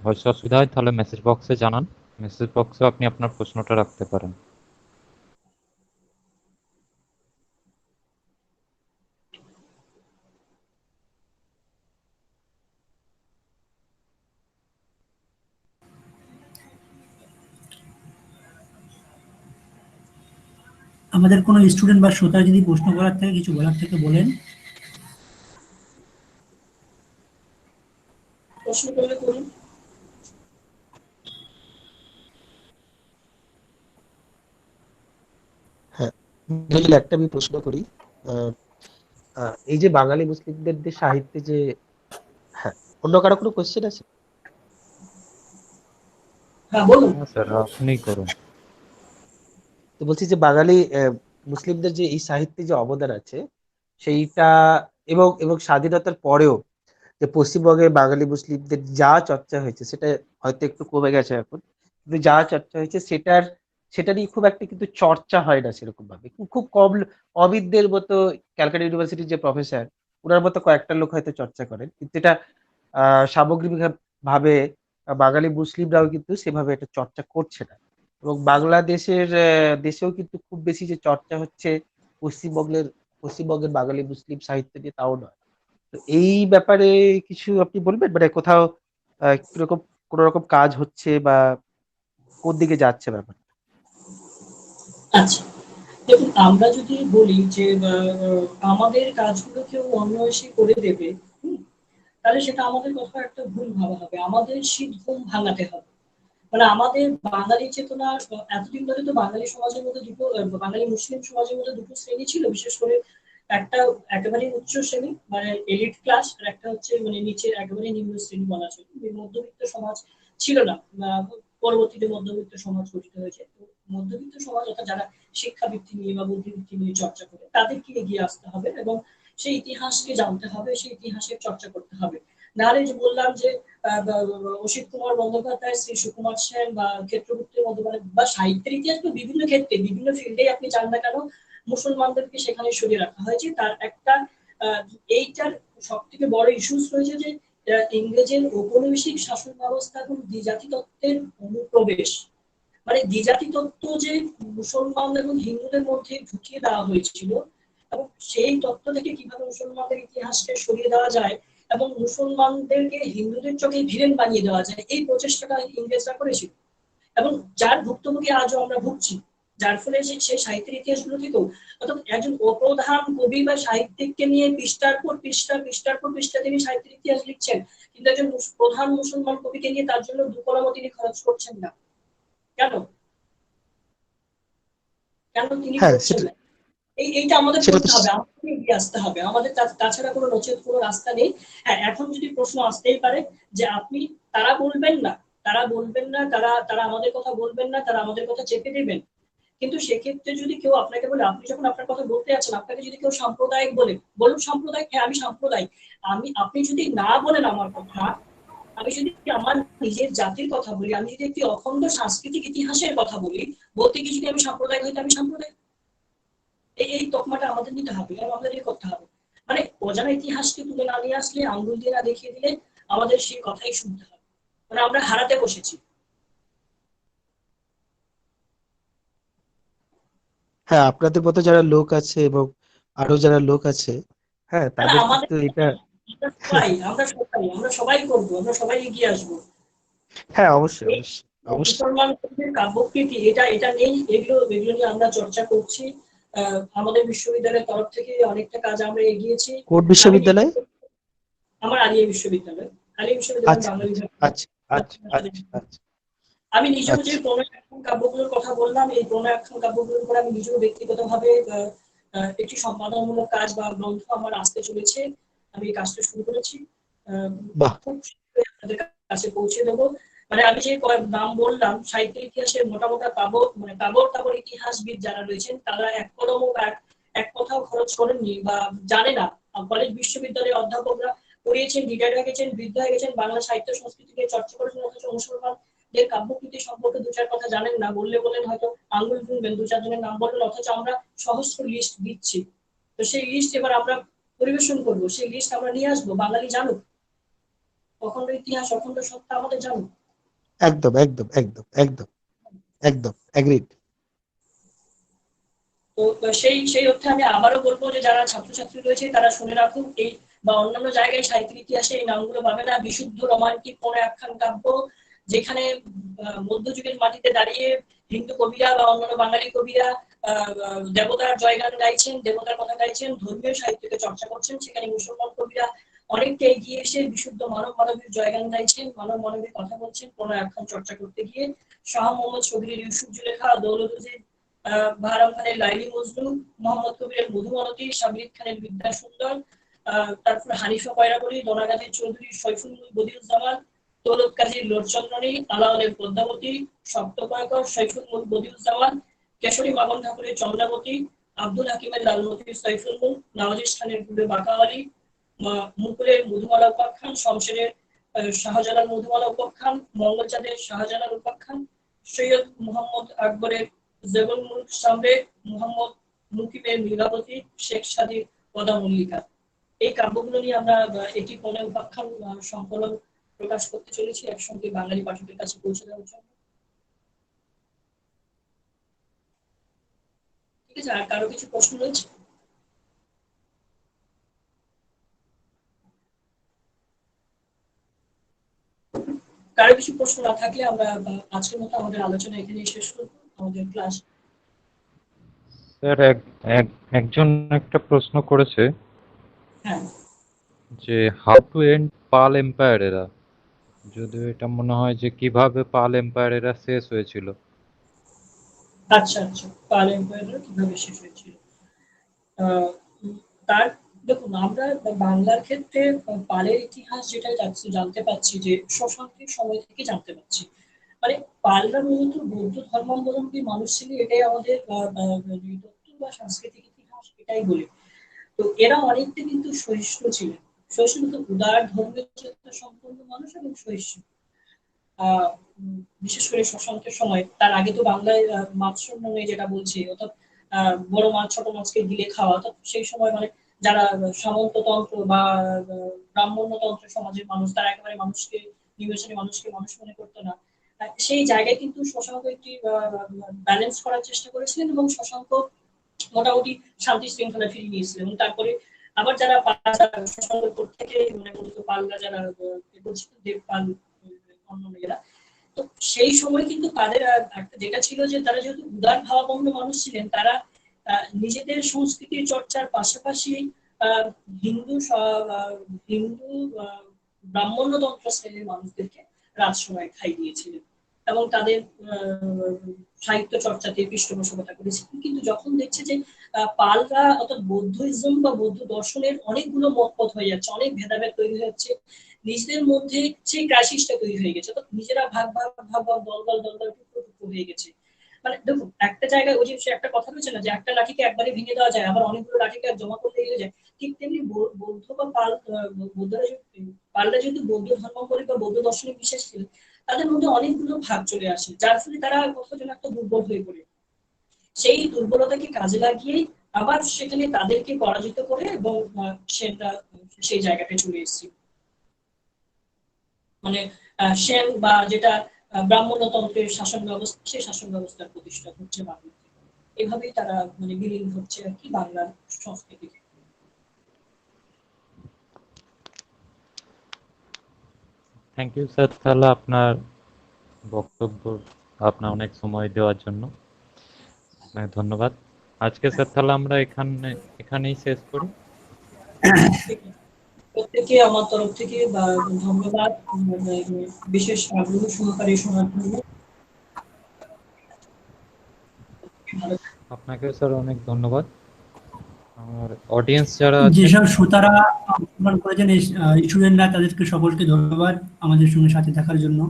ভয়েসে অসুবিধা হয় তাহলে মেসেজ বক্সে জানান। মেসেজ বক্সেও আপনি আপনার প্রশ্নটা রাখতে পারেন। আমাদের কোনো স্টুডেন্ট বা শ্রোতা যদি প্রশ্ন করার থাকে, কিছু বলার থেকে বলেন। প্রশ্ন করলে করুন। হ্যাঁ, একটা আমি প্রশ্ন করি। আহ, এই যে বাঙালি মুসলিমদের যে সাহিত্যে যে, হ্যাঁ, অন্য কারো কোনো কোশ্চেন আছে? হ্যাঁ, বলুন। হ্যাঁ স্যার, আপনিই করুন। তো বলছি যে বাঙালি মুসলিমদের যে এই সাহিত্যে যে অবদান আছে সেইটা, এবং এবং স্বাধীনতার পরেও যে পশ্চিমবঙ্গে বাঙালি মুসলিমদের যা চর্চা হয়েছে সেটা হয়তো একটু কমে গেছে এখন, কিন্তু যা চর্চা হয়েছে সেটা নিয়ে খুব একটা কিন্তু চর্চা হয় না সেরকম ভাবে। খুব খুব কম অমিতদের মতো, ক্যালকাটা ইউনিভার্সিটির যে প্রফেসর, ওনার মতো কয়েকটা লোক হয়তো চর্চা করেন, কিন্তু এটা সামগ্রিক ভাবে বাঙালি মুসলিমরাও কিন্তু সেভাবে এটা চর্চা করছে না। এবং বাংলাদেশের দেশেও কিন্তু খুব বেশি যে চর্চা হচ্ছে পশ্চিমবঙ্গের পশ্চিমবঙ্গের বাঙালি মুসলিম সাহিত্য নিয়ে, তাও নয়। তো এই ব্যাপারে কিছু আপনি বলবেন, মানে কোথাও কিরকম কোন রকম কাজ হচ্ছে বা কোন দিকে যাচ্ছে ব্যাপার? আচ্ছা, দেখুন, আমরা যদি বলি যে আমাদের কাজগুলো কেউ অন্য এসে করে দেবে, হুম, তাহলে সেটা আমাদের কথা একটা ভুল ভাবা হবে। আমাদের শীত ঘুম ভাঙাতে হবে। মানে আমাদের বাঙালি চেতনা, এতদিন ধরে তো বাঙালি সমাজের মধ্যে দুটো বাঙালি মুসলিম সমাজের মধ্যে দুটো শ্রেণী ছিল বিশেষ করে। একটা একেবারে উচ্চ শ্রেণী, মানে এলিট ক্লাস, আর একটা হচ্ছে মানে নিচের একেবারে নিম্ন শ্রেণী বলা চলে। মধ্যবিত্ত সমাজ ছিল না। পরবর্তীতে মধ্যবিত্ত সমাজ গঠিত হয়েছে। তো মধ্যবিত্ত সমাজ, অর্থাৎ যারা শিক্ষাবৃত্তি নিয়ে বা বুদ্ধিবৃত্তি নিয়ে চর্চা করে, তাদেরকে এগিয়ে আসতে হবে এবং সেই ইতিহাসকে জানতে হবে, সেই ইতিহাসের চর্চা করতে হবে। নাহলে যে বললাম যে অসিত কুমার বন্দ্যোপাধ্যায়, শ্রী সুকুমার সেন বা ক্ষেত্রগুপ্তের মধ্যে, মানে বা সাহিত্যের ইতিহাস বা বিভিন্ন ক্ষেত্রে বিভিন্ন ফিল্ডে আপনি চান না কেন, মুসলমানদেরকে সেখানে সরিয়ে রাখা হয়েছে। তার একটা আহ, এইটার সব থেকে বড় ইস্যুস রয়েছে যে ইংরেজের ঔপনিবেশিক শাসন ব্যবস্থা এবং দ্বিজাতি তত্ত্বের অনুপ্রবেশ। মানে দ্বিজাতি তত্ত্ব যে মুসলমান এবং হিন্দুদের মধ্যে ঢুকিয়ে দেওয়া হয়েছিল, এবং সেই তত্ত্ব থেকে কিভাবে মুসলমানদের ইতিহাসকে সরিয়ে দেওয়া যায় এবং মুসলমানদেরকে হিন্দুদের চোখে ভিলেন বানিয়ে দেওয়া যায়, এই প্রচেষ্টাটা ইংরেজরা করেছিল। এবং যার ভুক্তভোগী আজও আমরা ভুগছি, যার ফলে সেই সাহিত্যের ইতিহাসগুলো থেকেও অর্থাৎ একজন অপ্রধান কবি বা সাহিত্যিককে নিয়ে পৃষ্ঠার পর পৃষ্ঠা পৃষ্ঠার পর পৃষ্ঠা তিনি সাহিত্যের ইতিহাস লিখছেন, কিন্তু একজন প্রধান মুসলমান কবিকে নিয়ে তার জন্য 2 কলমও তিনি খরচ করছেন না। কেন? কেন তিনি হ্যাঁ করছেন সেটা না? এইটা আমাদের সেটা তো করতে হবে, আমাদের এগিয়ে আসতে হবে, আমাদের তাছাড়া কোনো নচেত কোনো রাস্তা নেই। হ্যাঁ, এখন যদি প্রশ্ন আসতেই পারে যে আপনি, তারা বলবেন না, তারা আমাদের কথা বলবেন না, তারা আমাদের কথা চেপে দেবেন, কিন্তু সেক্ষেত্রে যদি কেউ আপনাকে বলে, আপনি যখন আপনার কথা বলতে আছেন, আপনাকে যদি কেউ সাম্প্রদায়িক বলে, বলুন সাম্প্রদায়িক, হ্যাঁ আমি সাম্প্রদায়িক। আপনি যদি না বলেন আমার কথা, আমি যদি আমার নিজের জাতির কথা বলি, আমি যদি একটি অখণ্ড সাংস্কৃতিক ইতিহাসের কথা বলি, বলতে কি যদি আমি সাম্প্রদায়িক হই, আমি সাম্প্রদায়িক। এই তকমাটা আমাদের নিতে হবে এবং আমাদের করতে হবে। মানে অজানা ইতিহাসকে তুলে না নিয়ে আসলে, আঙ্গুল দিয়ে না দেখিয়ে দিলে আমাদের সেই কথাই শুনতে হবে, মানে আমরা হারাতে বসেছি। হ্যাঁ, আপনাদের মতো যারা লোক আছে এবং আরো যারা লোক আছে, হ্যাঁ তাদের আমাদের কিন্তু এটা আমরা সবাই করবো, আমরা সবাই এগিয়ে আসবো। হ্যাঁ অবশ্যই এই অবশ্যই অবশ্যই। মুসলমান কাব্যকৃতি এটা নেই, এগুলো নিয়ে আমরা চর্চা করছি। আমাদের বিশ্ববিদ্যালয়ের তরফ থেকে অনেকটা কাজ আমরা এগিয়েছি। কোন আমি বিশ্ববিদ্যালয়? আমার আলিয়া বিশ্ববিদ্যালয়, আলিয়া বিশ্ববিদ্যালয় আচ্ছা বাংলা আচ্ছা বিভাগ। আচ্ছা আচ্ছা আচ্ছা আচ্ছা আমি নিজেও যে আচ্ছা। প্রণয় আখ্যান কাব্যগুলোর কথা বললাম, এই প্রণয় আখ্যান কাব্যগুলোর উপর আমি নিজেও ব্যক্তিগতভাবে একটি সম্পাদনামূলক কাজ বা গ্রন্থ আমার আসতে চলেছে। আমি এই কাজটা শুরু করেছি, বাহ। খুব শীঘ্রই আপনাদের কাছে পৌঁছে দেবো। মানে আমি যে নাম বললাম, সাহিত্য ইতিহাসের মোটামোটা তাবর ইতিহাসবিদ যারা রয়েছেন, তারা এক কলমও বা এক কথাও খরচ করেননি বা জানে না। কলেজ বিশ্ববিদ্যালয়ের অধ্যাপকরা পড়িয়েছেন, রিটায়ার্ড হয়ে গেছেন, বৃদ্ধ হয়ে গেছেন, বাংলা সাহিত্য সংস্কৃতিকে চর্চা করেছেন, অথচ মুসলমানদের কাব্যকৃতি সম্পর্কে 2-4 কথা জানেন না। বললেন হয়তো আঙ্গুল গুনবেন, 2-4 জনের নাম বললেন, অথচ আমরা সহস্র লিস্ট দিচ্ছি। তো সেই লিস্ট এবার আমরা পরিবেশন করবো, সেই লিস্ট আমরা নিয়ে আসবো, বাঙালি জানুক, অখণ্ড ইতিহাস, অখণ্ড সত্তা আমাদের জানুক। একদম একদম একদম একদম একদম এগ্রিড। তো সেই অর্থে আমি আবারও বলবো যে যারা ছাত্রছাত্রী রয়েছে তারা শুনে রাখুন, এই বা অন্যান্য জায়গায় সাহিত্যের ইতিহাসে এই নামগুলো পাবে না। বিশুদ্ধ রোমান্টিক কোন একখান কাব্য, যেখানে মধ্যযুগের মাটিতে দাঁড়িয়ে হিন্দু কবিরা বা অন্যান্য বাঙালি কবিরা দেবতার জয়গান গাইছেন, দেবতার কথা গাইছেন, ধর্মীয় সাহিত্যকে চর্চা করছেন, সেখানে মুসলমান কবিরা অনেকটা এগিয়ে এসে বিশুদ্ধ মানবীর জয়গান গাইছেন, মানবীর কথা বলছেন কোন একখান চর্চা করতে গিয়ে। শাহ মোহাম্মদ শবীরের ইউসুফ জুলেখা, দৌলত বাহারাম খানের লাইলি মজনু, মোহাম্মদ কবিরের মধুমালতী, সাবির খানের বিদ্যা সুন্দর, তারপর হানিফা কয়রাবলী, দনাগাজীর চৌধুরী সৈফুল বদিউজ্জামান, দৌলত কাজীর লোরচন্দ্রনী, আলাওলের পদ্মাবতী, সপ্তকয়কর সৈফুল বদিউজ্জামান, কেশরী মামন ঠাকুরের চন্দ্রাবতী, আব্দুল হাকিমের লালমতির সৈফুল মুল, নওয়াজিস খানের গুলে বাঁকাওয়ালি, মুকুলের মধুমালা উপাখ্যান, শমশেরের শাহজালাল মধুমালা উপাখ্যান, মঙ্গলচাঁদের শাহজালাল উপাখ্যান, সৈয়দ মোহাম্মদ আকবরের জেবুল মুলক সামরে, মোহাম্মদ মুকিমের লীলাবতী, শেখ সাদির পদা মল্লিকা। এই কাব্যগুলো নিয়ে আমরা একটি প্রণয় উপাখ্যান সংকলন প্রকাশ করতে চলেছি, একসঙ্গে বাঙালি পাঠকের কাছে পৌঁছে দেওয়ার জন্য। ঠিক আছে, আর কারো কিছু প্রশ্ন রয়েছে? কারো কিছু প্রশ্ন না থাকলে আমরা আজকের মতো আমাদের আলোচনা এখানেই শেষ করবো, আমাদের ক্লাস। স্যার একজন একটা প্রশ্ন করেছে হ্যাঁ, যে how to end Pala empire এরা, যদিও এটা মনে হয় যে কিভাবে পাল এম্পায়ার এরা শেষ হয়েছিল। আচ্ছা আচ্ছা, পাল এম্পায়ার কিভাবে শেষ হয়েছিল। তার দেখুন, আমরা বাংলার ক্ষেত্রে পালের ইতিহাস যেটা জানতে পাচ্ছি, যে শশাঙ্কের সময় থেকে জানতে পাচ্ছি। মানে পালরা মূলত বৌদ্ধ ধর্মাবলম্বী মানুষ ছিল, এটাই আমাদের নৃতত্ত্ব বা সাংস্কৃতিক ইতিহাস এটাই বলে। তো এরা অনেকটা কিন্তু সহিষ্ণু ছিলেন, সহিষ্ণু উদার ধর্মের চেতনা সম্পন্ন মানুষ এবং সহিষ্ণু। বিশেষ করে শশাঙ্কের সময়, তার আগে তো বাংলায় মাৎস্যন্যায় নেই যেটা বলছি, অর্থাৎ বড় মাছ ছোট মাছকে দিলে খাওয়া, অর্থাৎ সেই সময় মানে যারা সামন্ততন্ত্র বা ব্রাহ্মণ্যতন্ত্র সমাজের মানুষ, তারা একেবারে মানুষকে নির্বাচনে মানুষকে মানুষ মনে করতো না। সেই জায়গায় কিন্তু শশাঙ্ক একটি ব্যালেন্স করার চেষ্টা করেছিলেন এবং শশাঙ্ক মোটামুটি শান্তি শৃঙ্খলা ফিরিয়ে নিয়েছিলেন। এবং তারপরে আবার যারা শশাঙ্কের পর থেকে মানে মূলত পালরা যারা দেবপাল অন্য মেয়েরা, তো সেই সময় কিন্তু তাদের যেটা ছিল যে তারা যেহেতু উদার ভাবাপন্ন মানুষ ছিলেন, তারা নিজেদের সংস্কৃতির চর্চার পাশাপাশি হিন্দু হিন্দু ব্রাহ্মণ্যতন্ত্র শ্রেণীর মানুষদেরকে রাজসভায় খাই দিয়েছিলেন এবং তাদের সাহিত্য চর্চাতে পৃষ্ঠপোষকতা করেছিলেন। কিন্তু যখন দেখছে যে পালরা অর্থাৎ বৌদ্ধইজম বা বৌদ্ধ দর্শনের অনেকগুলো মতপথ হয়ে যাচ্ছে, অনেক ভেদাভেদ তৈরি হচ্ছে, নিজেদের মধ্যে সেই ক্রাইসিসটা তৈরি হয়ে গেছে, অর্থাৎ নিজেরা ভাগ ভাগ ভাগ ভাগ দল টুকরো হয়ে গেছে। মানে দেখুন একটা জায়গায় ওই যে একটা কথা রয়েছে না যে একটা লাঠিকে একবারে ভেঙে দেওয়া যায়, আবার অনেকগুলো লাঠিকে জমা করতে গিয়ে যায়, ঠিক তেমনি বৌদ্ধ বা পালরা যেহেতু বৌদ্ধ ধর্মাবলম্বী বা বৌদ্ধ দর্শনে বিশ্বাস ছিল, তাদের মধ্যে অনেকগুলো ভাগ চলে আসে, যার ফলে তারা কোথাও যেন একটা দুর্বল হয়ে পড়ে। সেই দুর্বলতাকে কাজে লাগিয়ে আবার সেখানে তাদেরকে পরাজিত করে এবং সেটা সেই জায়গাটা চলে এসেছে। মানে সেন বা যেটা ব্রাহ্মণ্যতন্ত্রের শাসন ব্যবস্থা, সেই শাসন ব্যবস্থার প্রতিষ্ঠা হচ্ছে বাংলাতে। এভাবেই তারা মানে বিলীন হচ্ছে আর কি বাংলার সংস্কৃতি। থ্যাংক ইউ স্যার, তাহলে আপনার বক্তব্য, আপনার অনেক সময় দেওয়ার জন্য ধন্যবাদ। আজকে স্যার তাহলে আমরা এখানেই শেষ করি। প্রত্যেকে আমার তরফ থেকে ধন্যবাদ, বিশেষ আগ্রহ সহকারে শোনার জন্য। আপনাকে স্যার অনেক ধন্যবাদ। আর অডিয়েন্স যারা যেসব শ্রোতারা অংশগ্রহণ করেছেন, স্টুডেন্টরা, তাদেরকে সকলকে ধন্যবাদ আমাদের সঙ্গে সাথে থাকার জন্য।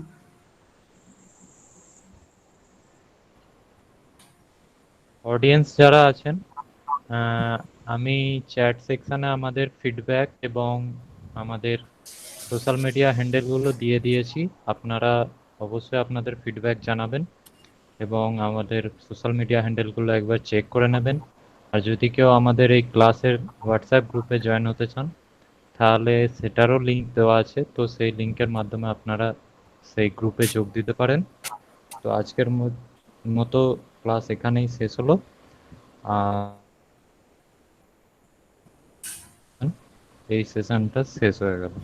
অডিয়েন্স যারা আছেন, আমি চ্যাট সেকশনে আমাদের ফিডব্যাক এবং আমাদের সোশ্যাল মিডিয়া হ্যান্ডেলগুলো দিয়ে দিয়েছি। আপনারা অবশ্যই আপনাদের ফিডব্যাক জানাবেন এবং আমাদের সোশ্যাল মিডিয়া হ্যান্ডেলগুলো একবার চেক করে নেবেন। আর যদি কেউ আমাদের এই ক্লাসের হোয়াটসঅ্যাপ গ্রুপে জয়েন হতে চান, তাহলে সেটারও লিঙ্ক দেওয়া আছে, তো সেই লিঙ্কের মাধ্যমে আপনারা সেই গ্রুপে যোগ দিতে পারেন। তো আজকের মতো ক্লাস এখানেই শেষ হলো। এই সেশনটা শেষ হয়ে গেল।